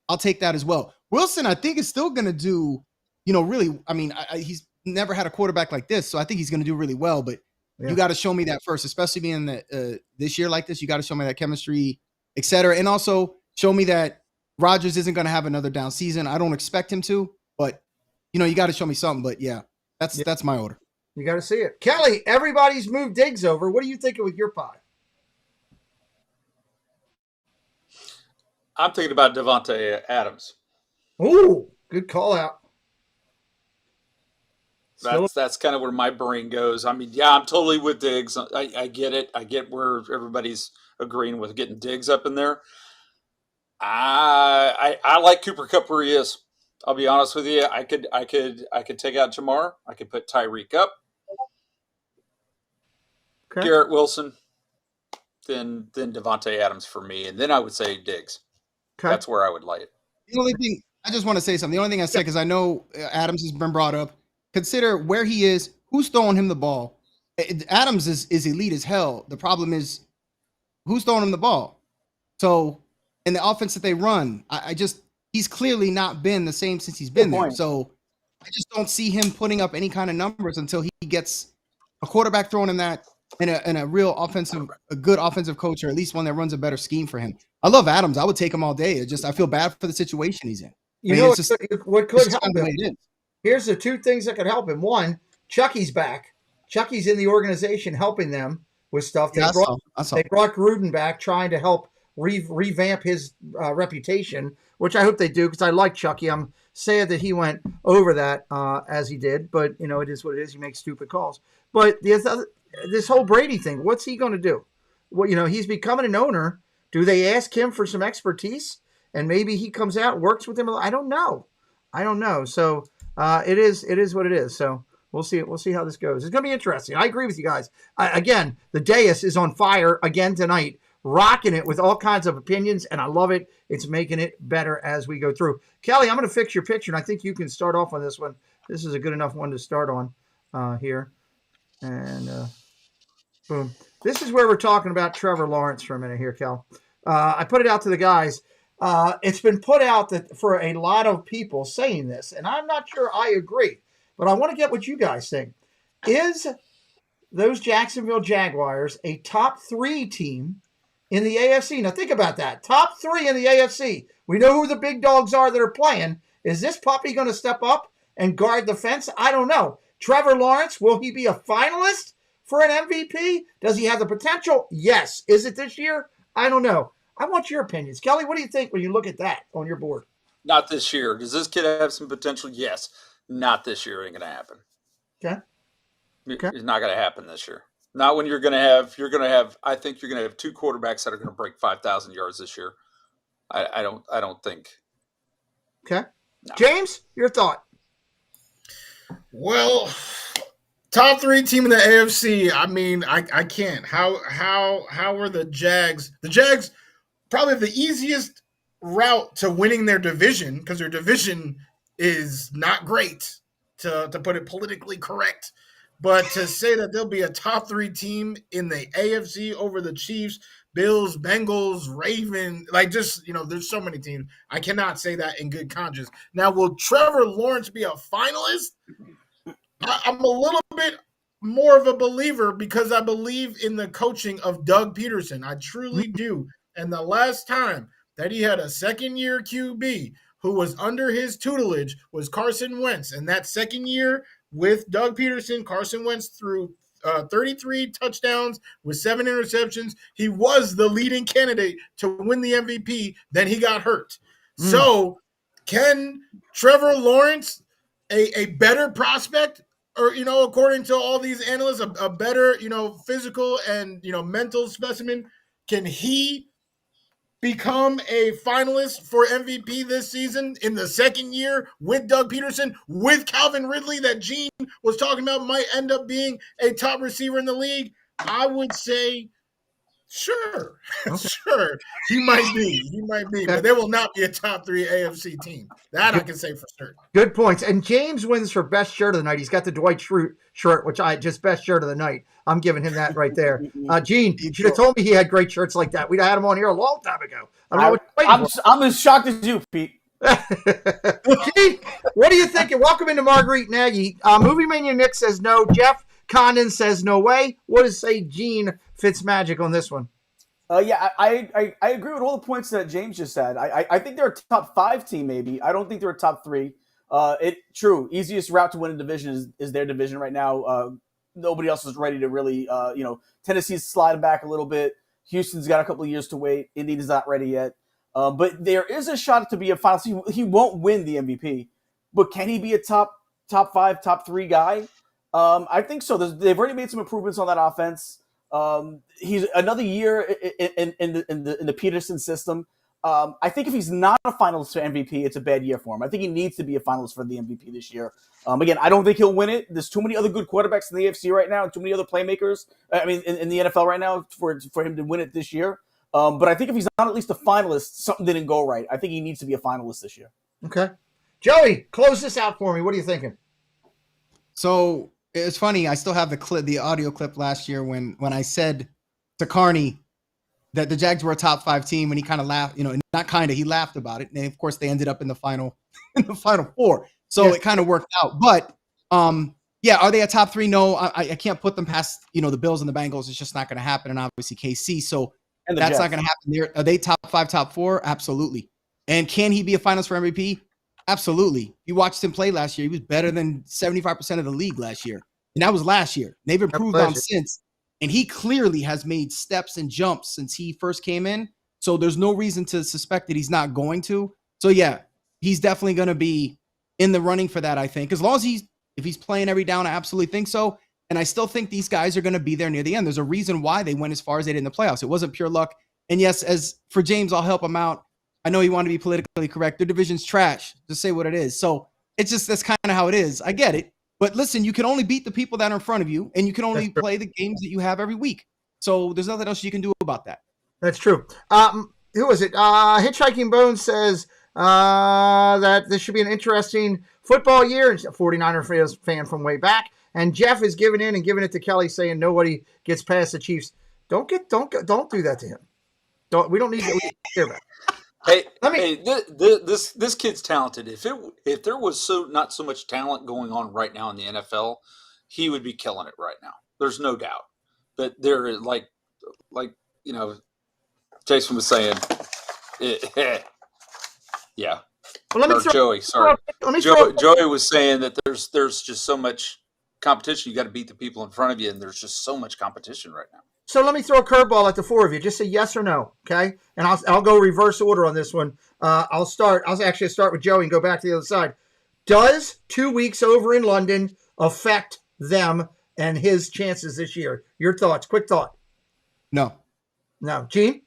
S3: I'll take that as well. Wilson, I think, is still going to do, really. I mean, he's never had a quarterback like this, so I think he's going to do really well. But you got to show me that first, especially being that this year like this. You got to show me that chemistry, et cetera. And also show me that Rodgers isn't going to have another down season. I don't expect him to, but, you got to show me something. But, that's my order.
S1: You got to see it. Kelly, everybody's moved Diggs over. What are you thinking with your 5?
S2: I'm thinking about Devontae Adams.
S1: Ooh, good call out.
S2: That's kind of where my brain goes. I mean, I'm totally with Diggs. I get it. I get where everybody's agreeing with getting Diggs up in there. I like Cooper Kupp where he is. I'll be honest with you. I could take out Jamar. I could put Tyreek up. Okay. Garrett Wilson, then Devontae Adams for me, and then I would say Diggs. Okay. That's where I would lay it.
S3: The only thing I just want to say something. The only thing I said, because I know Adams has been brought up. Consider where he is, who's throwing him the ball. Adams is elite as hell. The problem is who's throwing him the ball. So in the offense that they run, he's clearly not been the same since he's been there. So I just don't see him putting up any kind of numbers until he gets a quarterback throwing him that and a real a good offensive coach, or at least one that runs a better scheme for him. I love Adams. I would take him all day. I feel bad for the situation he's in.
S1: What could help him? Here's the 2 things that could help him. 1, Chucky's back. Chucky's in the organization helping them with stuff. They brought Gruden back, trying to help revamp his reputation, which I hope they do because I like Chucky. I'm sad that he went over that as he did, but it is what it is. He makes stupid calls. But this whole Brady thing, what's he going to do? Well, he's becoming an owner. Do they ask him for some expertise? And maybe he comes out and works with him. I don't know. So it is what it is. So we'll see. We'll see how this goes. It's going to be interesting. I agree with you guys. Again, the dais is on fire again tonight rocking it with all kinds of opinions, and I love it. It's making it better as we go through. Kelly, I'm going to fix your picture, and I think you can start off on this one. This is a good enough one to start on here. And boom. This is where we're talking about Trevor Lawrence for a minute here, Kel. I put it out to the guys. It's been put out that for a lot of people saying this, and I'm not sure I agree, but I want to get what you guys think. Is those Jacksonville Jaguars a top 3 team in the AFC? Now think about that. Top 3 in the AFC. We know who the big dogs are that are playing. Is this puppy going to step up and guard the fence? I don't know. Trevor Lawrence, will he be a finalist for an MVP? Does he have the potential? Yes. Is it this year? I don't know. I want your opinions. Kelly, what do you think when you look at that on your board?
S2: Not this year. Does this kid have some potential? Yes. Not this year. Ain't going to happen.
S1: Okay.
S2: It's not going to happen this year. Not when you're going to have, I think you're going to have 2 quarterbacks that are going to break 5,000 yards this year. I don't think.
S1: Okay.
S2: No.
S1: James, your thought.
S5: Well, top 3 team in the AFC. I mean, I can't. How are the Jags? The Jags probably the easiest route to winning their division, because their division is not great, to put it politically correct. But to say that they'll be a top 3 team in the AFC over the Chiefs, Bills, Bengals, Ravens, there's so many teams. I cannot say that in good conscience. Now, will Trevor Lawrence be a finalist? I'm a little bit more of a believer because I believe in the coaching of Doug Peterson. I truly do. And the last time that he had a second-year QB who was under his tutelage was Carson Wentz. And that second year with Doug Peterson, Carson Wentz threw 33 touchdowns with 7 interceptions. He was the leading candidate to win the MVP. Then he got hurt. So can Trevor Lawrence, a better prospect, or, according to all these analysts, a better, physical and, mental specimen, can he become a finalist for MVP this season in the second year with Doug Peterson, with Calvin Ridley that Gene was talking about might end up being a top receiver in the league? I would say, sure. Sure. He might be, but they will not be a top 3 AFC team. That I can say for certain.
S1: Good points. And James wins for best shirt of the night. He's got the Dwight Schrute shirt, which just best shirt of the night. I'm giving him that right there. Gene, you should have told me he had great shirts like that. We'd have had him on here a long time ago.
S4: I'm as shocked as you, Pete.
S1: Gene, what are you thinking? Welcome into Marguerite Nagy. Movie Mania Nick says no. Jeff Condon says no way. What does say Gene Fitzmagic on this one?
S4: Yeah, I agree with all the points that James just said. I think they're a top 5 team, maybe. I don't think they're a top 3. True. Easiest route to win a division is their division right now. Nobody else is ready to really, Tennessee's sliding back a little bit. Houston's got a couple of years to wait. Indy's not ready yet. But there is a shot to be a finalist. He won't win the MVP, but can he be a top 5, top 3 guy? I think so. They've already made some improvements on that offense. He's another year in the Peterson system. I think if he's not a finalist for MVP, it's a bad year for him. I think he needs to be a finalist for the MVP this year. Again, I don't think he'll win it. There's too many other good quarterbacks in the AFC right now, and too many other playmakers. In the NFL right now for him to win it this year. But I think if he's not at least a finalist, something didn't go right. I think he needs to be a finalist this year.
S1: Okay, Joey, close this out for me. What are you thinking?
S3: So it's funny. I still have the audio clip last year when I said to Carney that the Jags were a top 5 team, and he kind of laughed, he laughed about it. And of course they ended up in the final 4. So
S1: yes.
S3: It kind of worked out. But are they a top 3? No, I can't put them past, the Bills and the Bengals. It's just not going to happen. And obviously KC. So that's
S4: Jets.
S3: not going to happen. Are they top 5, top 4? Absolutely. And can he be a finalist for MVP? Absolutely. You watched him play last year. He was better than 75% of the league last year. And that was last year. They've improved on since. And he clearly has made steps and jumps since he first came in. So there's no reason to suspect that he's not going to. So yeah, he's definitely going to be in the running for that, I think. As long as if he's playing every down, I absolutely think so. And I still think these guys are going to be there near the end. There's a reason why they went as far as they did in the playoffs. It wasn't pure luck. And yes, as for James, I'll help him out. I know he wanted to be politically correct. Their division's trash. Just say what it is. So it's just, that's kind of how it is. I get it. But listen, you can only beat the people that are in front of you, and you can only play the games that you have every week. So there's nothing else you can do about that.
S1: That's true. Who was it? Hitchhiking Bones says that this should be an interesting football year. And 49er fan from way back. And Jeff is giving in and giving it to Kelly, saying nobody gets past the Chiefs. Don't do that to him. We don't need to hear about.
S2: This kid's talented. If there was not so much talent going on right now in the NFL, he would be killing it right now. There's no doubt. But there is like Jason was saying, yeah.
S1: Well,
S2: Joey was saying that there's just so much competition. You got to beat the people in front of you, and there's just so much competition right now.
S1: So let me throw a curveball at the four of you. Just say yes or no, okay? And I'll go reverse order on this one. I'll actually start with Joey and go back to the other side. Does 2 weeks over in London affect them and his chances this year? Your thoughts, quick thought.
S3: No.
S1: Gene?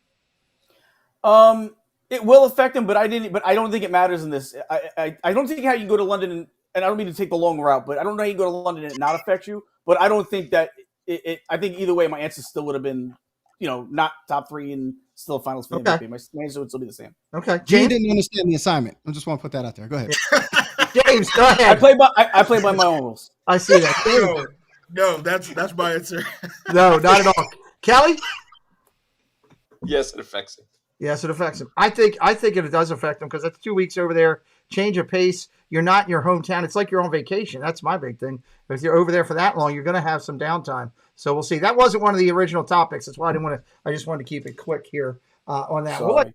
S4: It will affect him, but I don't think it matters in this. I don't think how you go to London, and I don't mean to take the long route, but I don't know how you go to London and it not affect you. But I don't think that I think either way, my answer still would have been, not top three and still finals for the MVP. My answer would still be the same.
S1: Okay.
S3: Gene didn't understand the assignment. I just want to put that out there. Go ahead.
S1: James, go ahead.
S4: I play by my own rules.
S1: I see that.
S5: No, that's my answer.
S1: No, not at all. Kelly?
S2: Yes, it affects him.
S1: Yes, it affects him. I think it does affect him because that's 2 weeks over there. Change of pace. You're not in your hometown. It's like you're on vacation. That's my big thing. If you're over there for that long, you're going to have some downtime. So we'll see. That wasn't one of the original topics. That's why I just wanted to keep it quick here on that. We'll let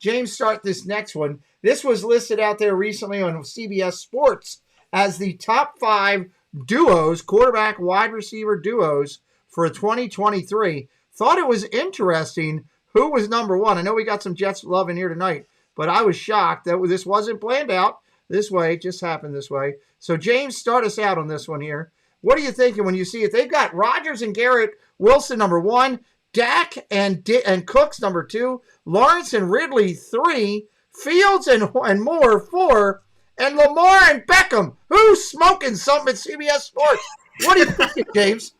S1: James start this next one. This was listed out there recently on CBS Sports as the top 5 duos, quarterback wide receiver duos for 2023. Thought it was interesting who was number 1. I know we got some Jets love in here tonight, but I was shocked that this wasn't planned out this way. It just happened this way. So, James, start us out on this one here. What are you thinking when you see it? They've got Rodgers and Garrett Wilson, number 1, Dak and Cooks, number 2, Lawrence and Ridley, 3, Fields and Moore, 4, and Lamar and Beckham. Who's smoking something at CBS Sports? What are you thinking, James?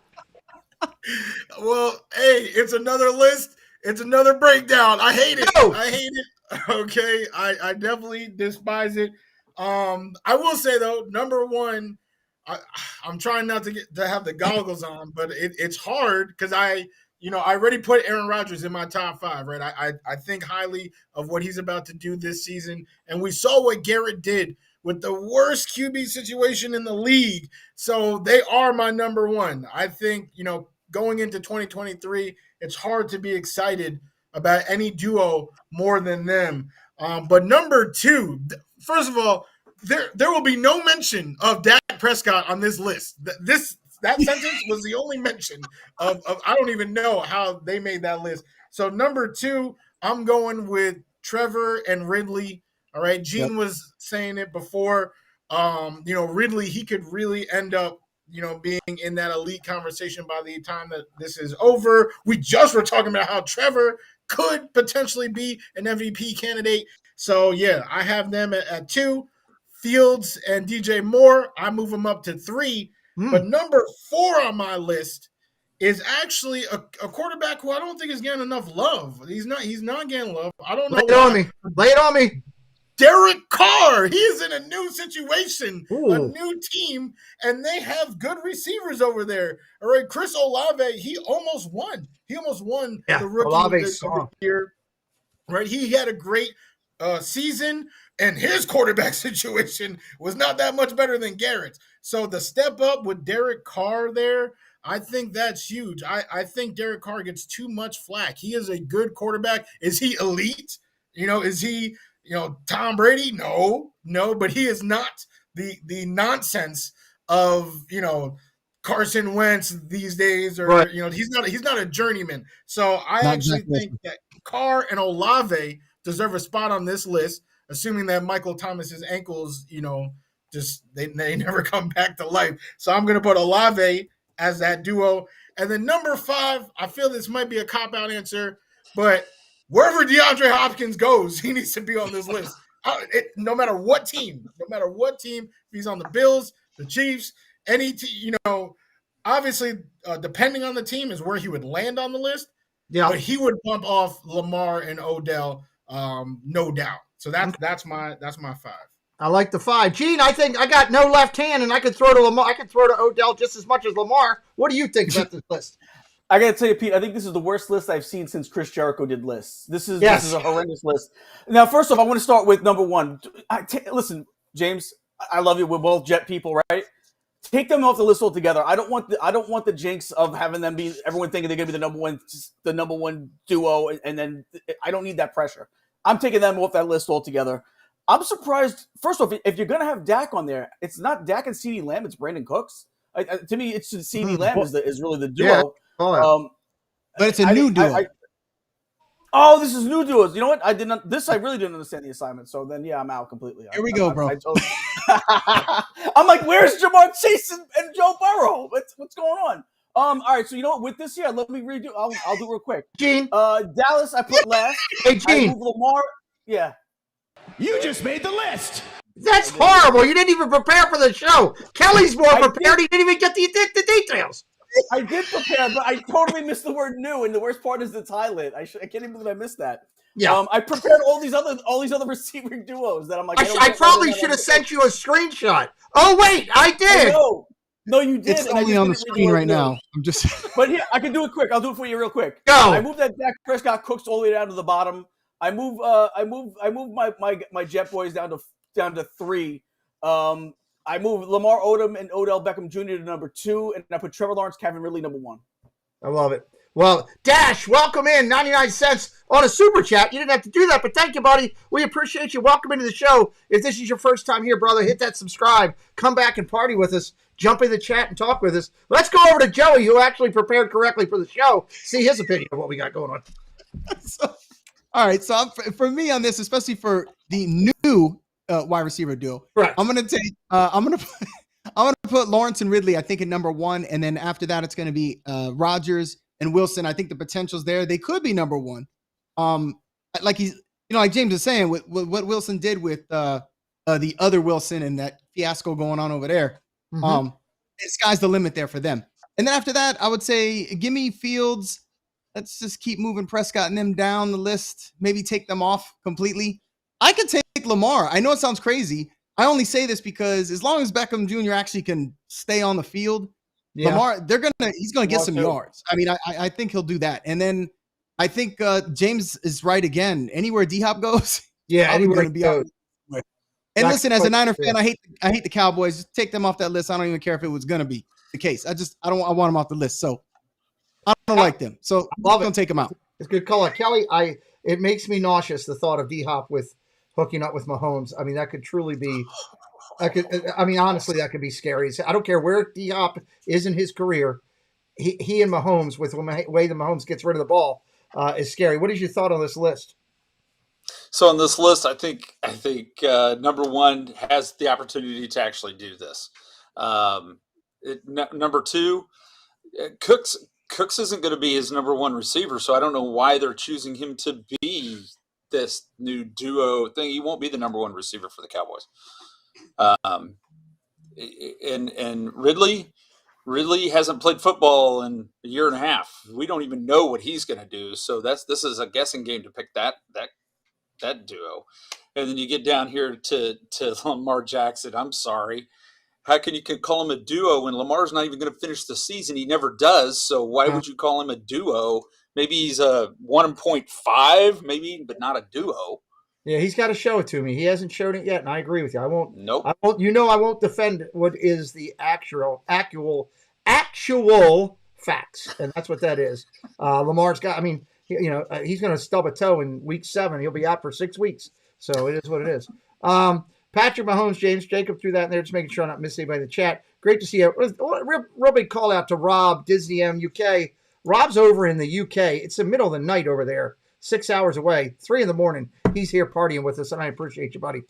S5: Well, hey, it's another list. It's another breakdown. I hate it.
S1: No.
S5: I hate it. Okay, I definitely despise it. I will say though, number 1, I'm trying not to have the goggles on, but it's hard because I already put Aaron Rodgers in my top 5, right? I think highly of what he's about to do this season, and we saw what Garrett did with the worst QB situation in the league. So they are my number 1. I think, going into 2023, it's hard to be excited about any duo more than them. But number 2, first of all, there will be no mention of Dak Prescott on this list. That sentence was the only mention of I don't even know how they made that list. So number 2, I'm going with Trevor and Ridley. All right. Gene was saying it before. Ridley, he could really end up, being in that elite conversation by the time that this is over. We just were talking about how Trevor could potentially be an MVP candidate. So, yeah, I have them at 2. Fields and DJ Moore, I move them up to 3. But number 4 on my list is actually a quarterback who I don't think is getting enough love. He's not getting love. I don't know.
S1: Lay it on me.
S5: Derek Carr. He is in a new situation,
S1: Ooh.
S5: a new team, and they have good receivers over there. All right, Chris Olave, he almost won. The rookie of the year. Right, he had a great season, and his quarterback situation was not that much better than Garrett's. So the step up with Derek Carr there, I think that's huge. I think Derek Carr gets too much flack. He is a good quarterback. Is he elite? Is he Tom Brady? No, but he is not the nonsense of Carson Wentz these days, or
S1: right.
S5: He's not a journeyman. So I actually think that Carr and Olave deserve a spot on this list, assuming that Michael Thomas's ankles, just they never come back to life. So I'm going to put Olave as that duo, and then number 5. I feel this might be a cop-out answer, but wherever DeAndre Hopkins goes, he needs to be on this list. No matter what team, if he's on the Bills, the Chiefs, any team, obviously, depending on the team is where he would land on the list.
S1: Yeah.
S5: But he would bump off Lamar and Odell, no doubt. So that's my 5.
S1: I like the 5. Gene, I think I got no left hand, and I could throw to Lamar. I could throw to Odell just as much as Lamar. What do you think about this list?
S4: I gotta tell you, Pete, I think this is the worst list I've seen since Chris Jericho did lists. This is a horrendous list. Now, first off, I want to start with number 1. Listen, James, I love you. We're both Jet people, right? Take them off the list altogether. I don't want the jinx of having them be everyone thinking they're gonna be the number one duo, and then I don't need that pressure. I'm taking them off that list altogether. I'm surprised. First off, if you're gonna have Dak on there, it's not Dak and CeeDee Lamb. It's Brandon Cooks. To me, it's CeeDee Lamb is really the duo.
S1: Yeah.
S3: But it's a new duo.
S4: Oh, this is new duos. You know what? I really didn't understand the assignment. So then, yeah, I'm out completely.
S3: Here we go, bro.
S4: I'm like, where's Jamar Chase and Joe Burrow? What's going on? All right. So you know what? With this, let me redo. I'll do it real quick.
S1: Gene.
S4: Dallas, I put last.
S1: Hey, Gene.
S4: I move Lamar. Yeah.
S6: You just made the list.
S1: That's horrible. You didn't even prepare for the show. Kelly's more prepared. He didn't even get the details.
S4: I did prepare, but I totally missed the word "new," and the worst part is it's highlight. I can't even believe I missed that.
S1: Yeah.
S4: I prepared all these other receiver duos that I'm like.
S1: I probably should have sent you a screenshot. Oh wait, I did.
S4: No, you did.
S3: It's only on the screen right now. I'm just.
S4: But here, I can do it quick. I'll do it for you real quick.
S1: Go.
S4: I moved that Dak Prescott Cooks all the way down to the bottom. I moved my Jet Boys down to 3. I moved Lamar Odom and Odell Beckham Jr. to number 2, and I put Trevor Lawrence, Calvin Ridley number 1.
S1: I love it. Well, Dash, welcome in. 99 cents on a super chat. You didn't have to do that, but thank you, buddy. We appreciate you. Welcome into the show. If this is your first time here, brother, hit that subscribe. Come back and party with us. Jump in the chat and talk with us. Let's go over to Joey, who actually prepared correctly for the show. See his opinion of what we got going on.
S3: All right. So for me on this, especially for the new wide receiver duo,
S1: right.
S3: I'm gonna put Lawrence and Ridley, I think, in number 1, and then after that, it's gonna be Rodgers and Wilson. I think the potential's there. They could be number 1. Like like James was saying, with what Wilson did with the other Wilson and that fiasco going on over there.
S1: Mm-hmm.
S3: The sky's the limit there for them. And then after that, I would say, give me Fields. Let's just keep moving Prescott and them down the list. Maybe take them off completely. I could take Lamar. I know it sounds crazy. I only say this because as long as Beckham Jr. actually can stay on the field, Lamar, he's gonna get some yards. I mean, I think he'll do that. And then I think James is right again. Anywhere D-Hop goes,
S1: anywhere
S3: going to be out. And listen, as a Niner fan, I hate the Cowboys. Just take them off that list. I don't even care if it was going to be the case. I want them off the list. So I don't like them. So I'm going to take them out.
S1: It's a good call. Kelly, it makes me nauseous, the thought of D-Hop with hooking up with Mahomes. I mean, that could truly be honestly, that could be scary. I don't care where D-Hop is in his career. He and Mahomes, with the way the Mahomes gets rid of the ball, is scary. What is your thought on this list?
S2: So on this list, I think number 1 has the opportunity to actually do this. Number 2, Cooks isn't going to be his number 1 receiver, so I don't know why they're choosing him to be this new duo thing. He won't be the number 1 receiver for the Cowboys. And Ridley hasn't played football in a year and a half. We don't even know what he's going to do. So this is a guessing game to pick that duo. And then you get down here to Lamar Jackson. I'm sorry. How can you call him a duo when Lamar's not even going to finish the season? He never does. So why would you call him a duo? Maybe he's a 1.5, maybe, but not a duo.
S1: Yeah, he's got to show it to me. He hasn't shown it yet, and I agree with you. I won't.
S2: Nope.
S1: I won't. I won't defend what is the actual facts, and that's what that is. Lamar's got. I mean, he's going to stub a toe in week 7. He'll be out for 6 weeks. So it is what it is. Patrick Mahomes, James Jacob threw that in there, just making sure I'm not missing anybody in the chat. Great to see you. Real big call out to Rob, Disney M UK. Rob's over in the UK. It's the middle of the night over there, 6 hours away, 3 a.m. He's here partying with us, and I appreciate you, buddy.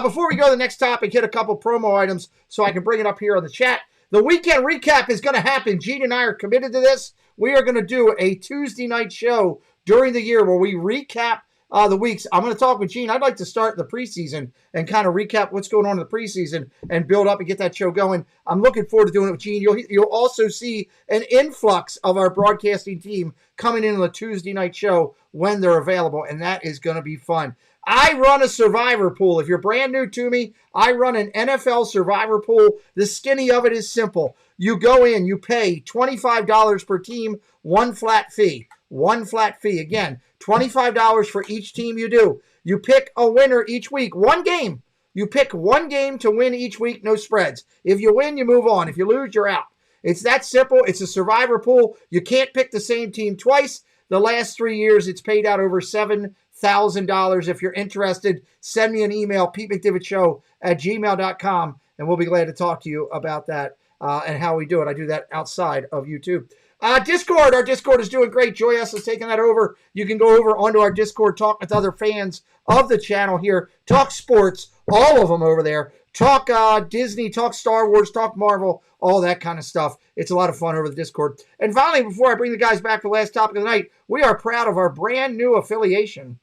S1: Before we go to the next topic, hit a couple promo items so I can bring it up here on the chat. The weekend recap is going to happen. Gene and I are committed to this. We are going to do a Tuesday night show during the year where we recap the weeks. I'm going to talk with Gene. I'd like to start the preseason and kind of recap what's going on in the preseason and build up and get that show going. I'm looking forward to doing it with Gene. You'll also see an influx of our broadcasting team coming in on the Tuesday night show when they're available, and that is going to be fun. I run a survivor pool. If you're brand new to me, I run an NFL survivor pool. The skinny of it is simple. You go in, you pay $25 per team, one flat fee. One flat fee. Again, $25 for each team you do. You pick a winner each week. One game. You pick one game to win each week, no spreads. If you win, you move on. If you lose, you're out. It's that simple. It's a survivor pool. You can't pick the same team twice. The last 3 years, it's paid out over $7,000. If you're interested, send me an email, PeteMcDivittShow@gmail.com, and we'll be glad to talk to you about that and how we do it. I do that outside of YouTube. Discord. Our Discord is doing great. Joy S is taking that over. You can go over onto our Discord, talk with other fans of the channel here, talk sports, all of them over there. Talk Disney, talk Star Wars, talk Marvel, all that kind of stuff. It's a lot of fun over the Discord. And finally, before I bring the guys back to the last topic of the night, we are proud of our brand new affiliation.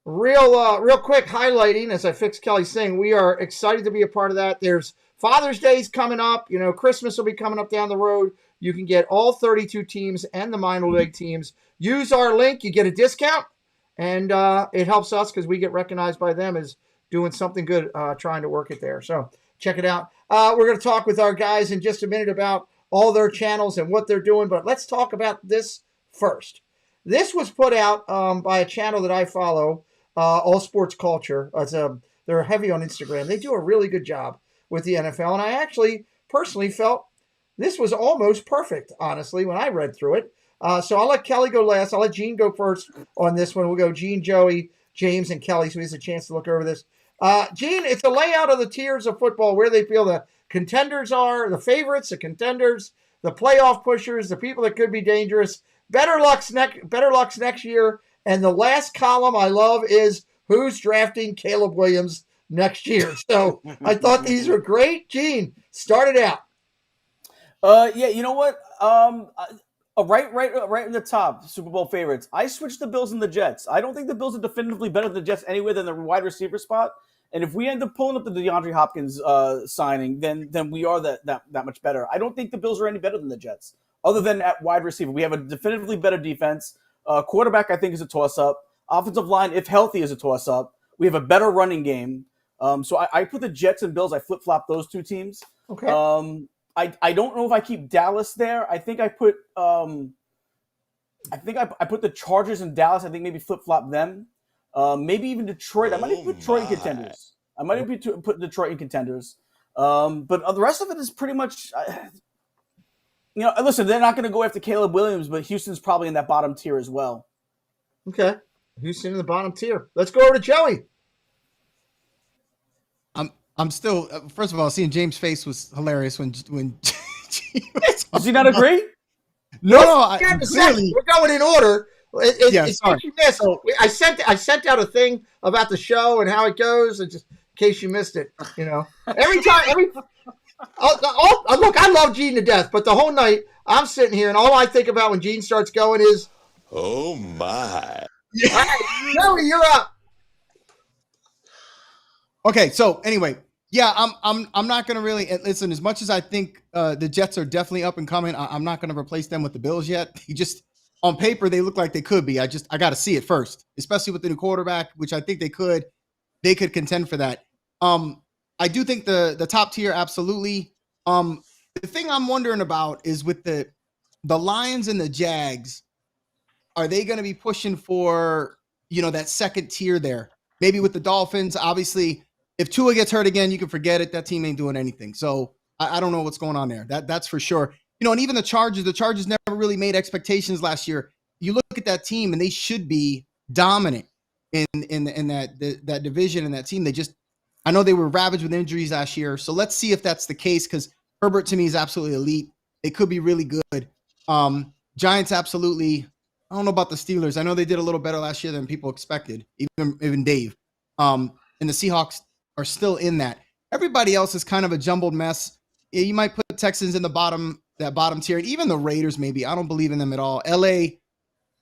S1: Real quick highlighting as I fix Kelly's thing. We are excited to be a part of that. There's Father's Day's coming up. Christmas will be coming up down the road. You can get all 32 teams and the minor league teams. Use our link. You get a discount, and it helps us because we get recognized by them as doing something good, trying to work it there. So check it out. We're going to talk with our guys in just a minute about all their channels and what they're doing, but let's talk about this first. This was put out by a channel that I follow, All Sports Culture. They're heavy on Instagram. They do a really good job with the NFL, and I actually personally felt this was almost perfect, honestly, when I read through it. So I'll let Kelly go last. I'll let Gene go first on this one. We'll go Gene, Joey, James, and Kelly, so he has a chance to look over this. Gene, it's a layout of the tiers of football, where they feel the contenders are, the favorites, the contenders, the playoff pushers, the people that could be dangerous. Better luck's next year. And the last column I love is who's drafting Caleb Williams next year. So I thought these were great. Gene, start it out.
S4: Yeah, you know what? Right in the top, Super Bowl favorites. I switched the Bills and the Jets. I don't think the Bills are definitively better than the Jets anyway than the wide receiver spot. And if we end up pulling up the DeAndre Hopkins signing, then we are that much better. I don't think the Bills are any better than the Jets, other than at wide receiver. We have a definitively better defense. Quarterback, I think, is a toss-up. Offensive line, if healthy, is a toss-up. We have a better running game. So I put the Jets and Bills. I flip-flop those two teams.
S1: Okay.
S4: I don't know if I keep Dallas there. I think I put I put the Chargers and Dallas. I think maybe flip-flop them. Maybe even Detroit. I might even put Detroit in contenders. Put Detroit in contenders. But the rest of it is pretty much, listen, they're not going to go after Caleb Williams, but Houston's probably in that bottom tier as well.
S1: Okay. Houston in the bottom tier. Let's go over to Joey.
S3: I'm still, first of all, seeing James' face was hilarious when
S4: Does he not agree?
S3: No,
S1: clearly. We're going in order.
S3: Sorry.
S1: You missed. I sent out a thing about the show and how it goes, and just in case you missed it, look, I love Gene to death, but the whole night I'm sitting here and all I think about when Gene starts going is,
S6: oh my.
S1: All right, Joey, you're up.
S3: Okay, so anyway, yeah, I'm not gonna really listen. As much as I think the Jets are definitely up and coming, I'm not gonna replace them with the Bills yet. On paper, they look like they could be. I got to see it first, especially with the new quarterback, which I think they could contend for that. I do think the top tier, absolutely. The thing I'm wondering about is with the Lions and the Jags, are they going to be pushing for, that second tier there? Maybe with the Dolphins, obviously, if Tua gets hurt again, you can forget it. That team ain't doing anything. So I don't know what's going on there. That's for sure. And even the Chargers never really made expectations last year. You look at that team, and they should be dominant in that division and that team. I know they were ravaged with injuries last year. So let's see if that's the case, because Herbert to me is absolutely elite. They could be really good. Giants absolutely. I don't know about the Steelers. I know they did a little better last year than people expected, even Dave. And the Seahawks are still in that. Everybody else is kind of a jumbled mess. Yeah, you might put Texans in the bottom tier, and even the Raiders maybe. I don't believe in them at all. LA,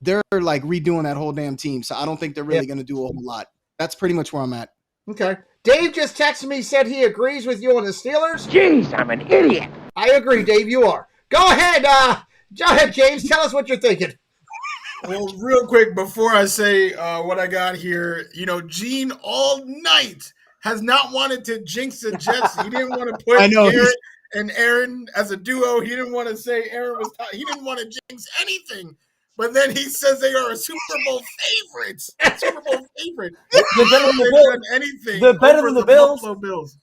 S3: they're like redoing that whole damn team, so I don't think they're really going to do a whole lot. That's pretty much where I'm at.
S1: Okay. Dave just texted me, said he agrees with you on the Steelers.
S7: Jeez, I'm an idiot.
S1: I agree, Dave. You are. Go ahead, James. Tell us what you're thinking.
S5: Well, real quick, before I say what I got here, Gene all night has not wanted to jinx the Jets. He didn't want to put Garrett and Aaron as a duo. He didn't want to say Aaron was – he didn't want to jinx anything. But then he says they are a Super Bowl favorites. Super Bowl favorite.
S4: They're better than the Bills.
S5: Anything.
S4: They're better than the Bills.
S5: Buffalo Bills.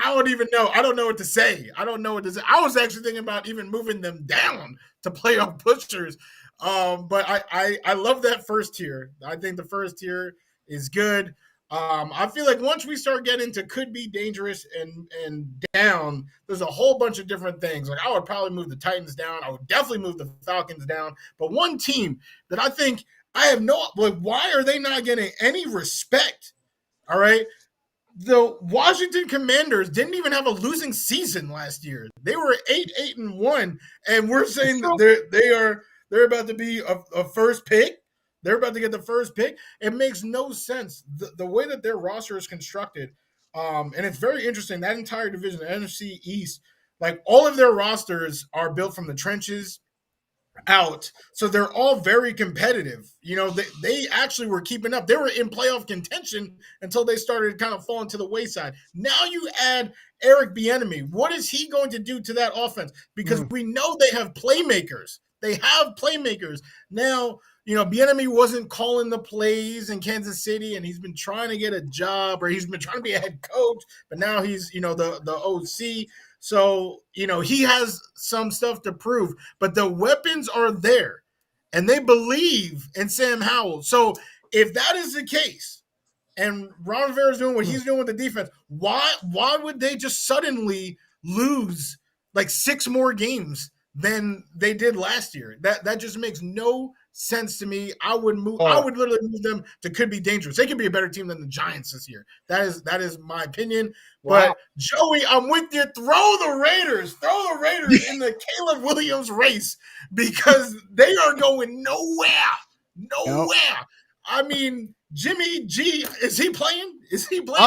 S5: I don't even know. I don't know what to say. I was actually thinking about even moving them down to playoff pushers. But I love that first tier. I think the first tier is good. I feel like once we start getting to could be dangerous and down, there's a whole bunch of different things. Like I would probably move the Titans down. I would definitely move the Falcons down. But one team that I think I have why are they not getting any respect? All right. The Washington Commanders didn't even have a losing season last year. They were 8-1, and we're saying that they're about to be a first pick. They're about to get the first pick. It makes no sense. The way that their roster is constructed, and it's very interesting, that entire division, the NFC East, like all of their rosters are built from the trenches out. So they're all very competitive. They actually were keeping up. They were in playoff contention until they started kind of falling to the wayside. Now you add Eric Bieniemy. What is he going to do to that offense? Because we know they have playmakers. Now, Bieniemy wasn't calling the plays in Kansas City, and he's been trying to get a job, or he's been trying to be a head coach, but now he's, the OC. So, he has some stuff to prove, but the weapons are there, and they believe in Sam Howell. So if that is the case, and Ron Rivera is doing what he's doing with the defense, why would they just suddenly lose like 6 more games than they did last year? That just makes no sense to me. I would literally move them to could be dangerous. They could be a better team than the Giants this year. That is my opinion. Wow. But Joey, I'm with you. Throw the Raiders in the Caleb Williams race, because they are going nowhere. Nope. I mean, Jimmy G, is he playing? I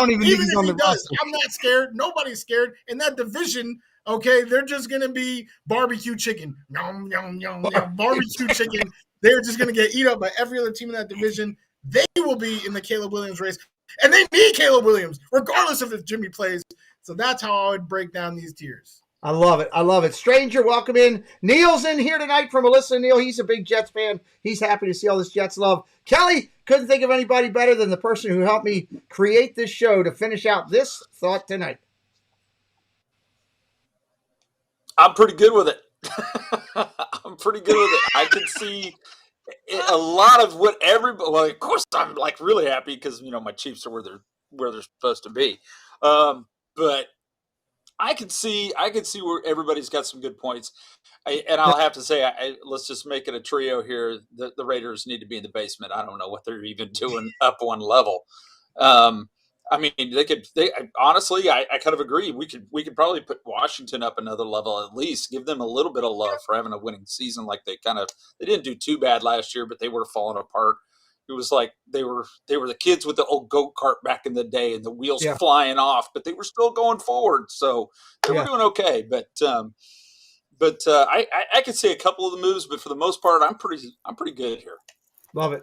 S5: don't even think he's on the roster. I'm not scared. Nobody's scared in that division. Okay, they're just gonna be barbecue chicken. Yum, yum, yum, yum. Barbecue chicken. They're just going to get eat up by every other team in that division. They will be in the Caleb Williams race. And they need Caleb Williams, regardless of if Jimmy plays. So that's how I would break down these tiers.
S1: I love it. Stranger, welcome in. Neil's in here tonight from Melissa and Neil. He's a big Jets fan. He's happy to see all this Jets love. Kelly, couldn't think of anybody better than the person who helped me create this show to finish out this thought tonight.
S2: I'm pretty good with it. I can see a lot of what everybody. Well, of course, I'm like really happy because my Chiefs are where they're supposed to be. But I can see where everybody's got some good points. I'll have to say, let's just make it a trio here. The Raiders need to be in the basement. I don't know what they're even doing up one level. I mean, they honestly, I kind of agree. We could probably put Washington up another level at least. Give them a little bit of love for having a winning season. Like they didn't do too bad last year, but they were falling apart. It was like they were the kids with the old go-kart back in the day and the wheels flying off, but they were still going forward. So they were doing okay. But I could say a couple of the moves, but for the most part, I'm pretty good here.
S1: Love it.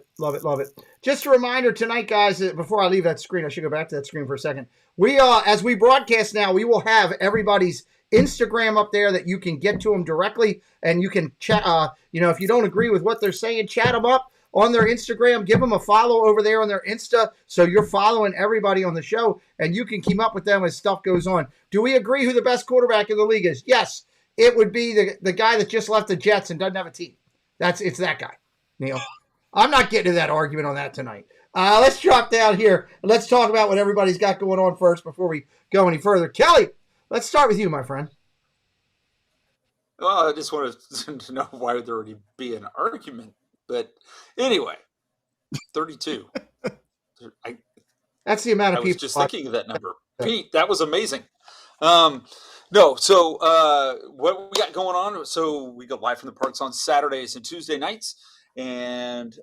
S1: Just a reminder tonight, guys, before I leave that screen, I should go back to that screen for a second. We as we broadcast now, we will have everybody's Instagram up there that you can get to them directly, and you can chat. If you don't agree with what they're saying, chat them up on their Instagram. Give them a follow over there on their Insta, so you're following everybody on the show, and you can keep up with them as stuff goes on. Do we agree who the best quarterback in the league is? Yes, it would be the guy that just left the Jets and doesn't have a team. It's that guy, Neil. I'm not getting to that argument on that tonight. Let's drop down here and let's talk about what everybody's got going on first before we go any further. Kelly, Let's start with you, my friend.
S2: Well, I just wanted to know why there would be an argument. But anyway, 32.
S1: That's the amount
S2: I
S1: of
S2: was
S1: people.
S2: just thinking of that number. Pete, that was amazing. No, so what we got going on? So we go live from the parks on Saturdays and Tuesday nights, and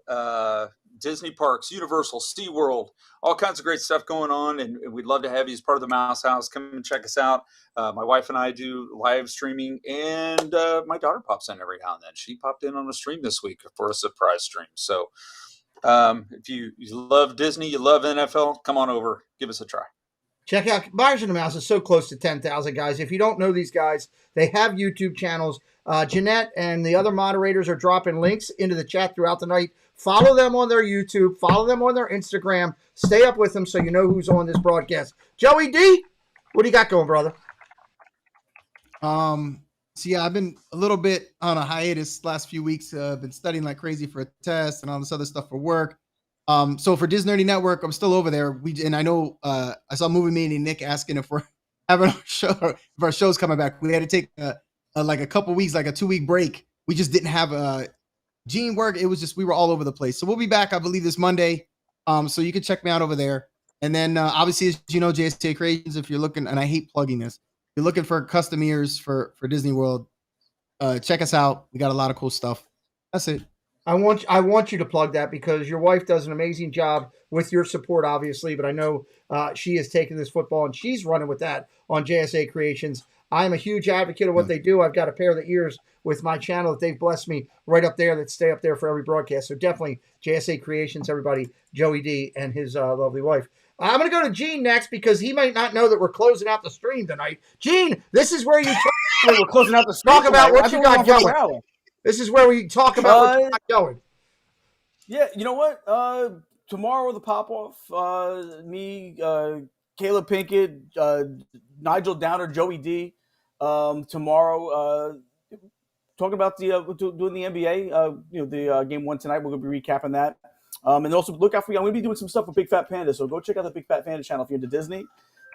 S2: Disney parks, Universal, SeaWorld, all kinds of great stuff going on, and we'd love to have you as part of the Mouse House. Come and check us out. My wife and I do live streaming, and my daughter pops in every now and then. She popped in on a stream this week for a surprise stream. So if you love Disney, you love NFL, come on over, give us a try.
S1: Check out Myers and the Mouse is so close to 10,000 guys. If you don't know these guys, they have YouTube channels. Jeanette and the other moderators are dropping links into the chat throughout the night. Follow them on their YouTube. Follow them on their Instagram. Stay up with them so you know who's on this broadcast. Joey D, what do you got going, brother?
S3: So yeah, I've been a little bit on a hiatus last few weeks. I've been studying like crazy for a test and all this other stuff for work. So for Disney Nerdy Network, I'm still over there. And I know I saw Movie Meeting Nick asking if we're having a show, if our show's coming back. We had to take like a couple weeks, like a 2-week break. We just didn't have Gene work. It was just, we were all over the place. So we'll be back, I believe, this Monday. So you can check me out over there. And then obviously, as you know, JSA Creations, if you're looking, and I hate plugging this, if you're looking for custom ears for Disney World, check us out. We got a lot of cool stuff. That's it.
S1: I want you to plug that because your wife does an amazing job with your support, obviously, but I know she has taken this football and she's running with that on JSA Creations. I'm a huge advocate of what they do. I've got a pair of the ears with my channel that they've blessed me right up there that stay up there for every broadcast. So definitely JSA Creations, everybody, Joey D and his lovely wife. I'm going to go to Gene next because he might not know that we're closing out the stream tonight. Gene, this is where you
S4: we're closing out the stream
S1: talk about
S4: tonight.
S1: what you got going. This is where we talk about what you got going.
S4: Yeah, you know what? Tomorrow the pop-off, me, Caleb Pinkett, Nigel Downer, Joey D. Tomorrow, talking about doing the NBA, the game one tonight. We're going to be recapping that. And also look out for I'm going to be doing some stuff with Big Fat Panda, so go check out the Big Fat Panda channel if you're into Disney.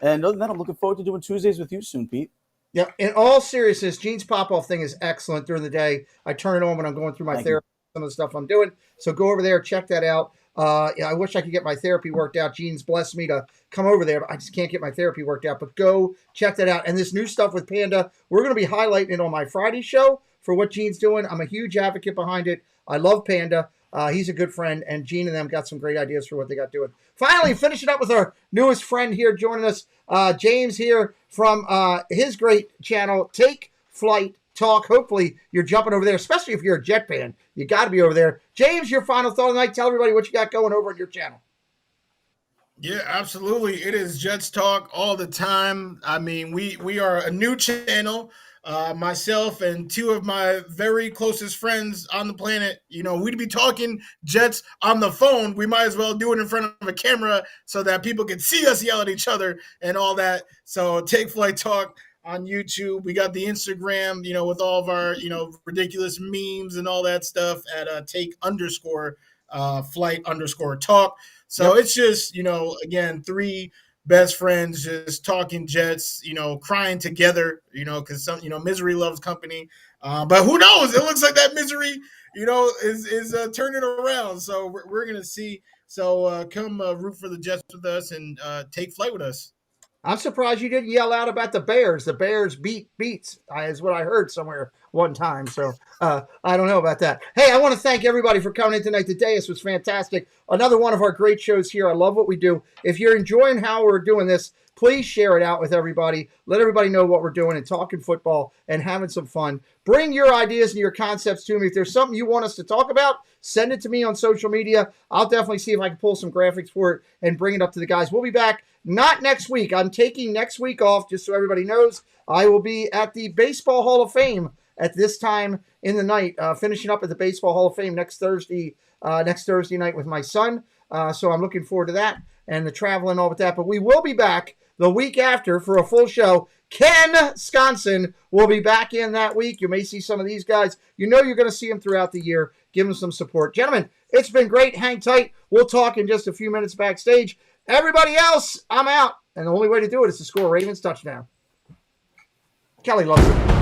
S4: And other than that, I'm looking forward to doing Tuesdays with you soon, Pete.
S1: Yeah, in all seriousness, Gene's pop-off thing is excellent during the day. I turn it on when I'm going through my therapy, some of the stuff I'm doing. So go over there, check that out. I wish I could get my therapy worked out. Gene's blessed me to come over there, but I just can't get my therapy worked out. But go check that out. And this new stuff with Panda, we're going to be highlighting it on my Friday show for what Gene's doing. I'm a huge advocate behind it. I love Panda. He's a good friend, and Gene and them got some great ideas for what they got doing. Finally, finishing up with our newest friend here joining us, James here from his great channel, Take Flight Talk. Hopefully, you're jumping over there, especially if you're a Jet fan. You got to be over there. James, your final thought of the night. Tell everybody what you got going over on your channel.
S5: Yeah, absolutely. It is Jets Talk all the time. I mean, we are a new channel. Myself and two of my very closest friends on the planet, we'd be talking Jets on the phone. We might as well do it in front of a camera so that people can see us yell at each other and all that. So Take Flight Talk on YouTube. We got the Instagram, with all of our, ridiculous memes and all that stuff at take_flight_talk. So It's just, again, three best friends just talking Jets, crying together, because some, misery loves company. But who knows? It looks like that misery, is turning around. So we're going to see. So come root for the Jets with us and take flight with us.
S1: I'm surprised you didn't yell out about the Bears. The Bears beats is what I heard somewhere one time. So I don't know about that. Hey, I want to thank everybody for coming in tonight. The dais was fantastic. Another one of our great shows here. I love what we do. If you're enjoying how we're doing this, please share it out with everybody. Let everybody know what we're doing and talking football and having some fun. Bring your ideas and your concepts to me. If there's something you want us to talk about, send it to me on social media. I'll definitely see if I can pull some graphics for it and bring it up to the guys. We'll be back. Not next week. I'm taking next week off, just so everybody knows. I will be at the Baseball Hall of Fame at this time in the night, finishing up at the Baseball Hall of Fame next Thursday night with my son. So I'm looking forward to that and the travel and all with that. But we will be back the week after for a full show. Ken Sconson will be back in that week. You may see some of these guys. You're going to see them throughout the year. Give them some support. Gentlemen, it's been great. Hang tight. We'll talk in just a few minutes backstage. Everybody else, I'm out. And the only way to do it is to score a Ravens touchdown. Kelly loves it.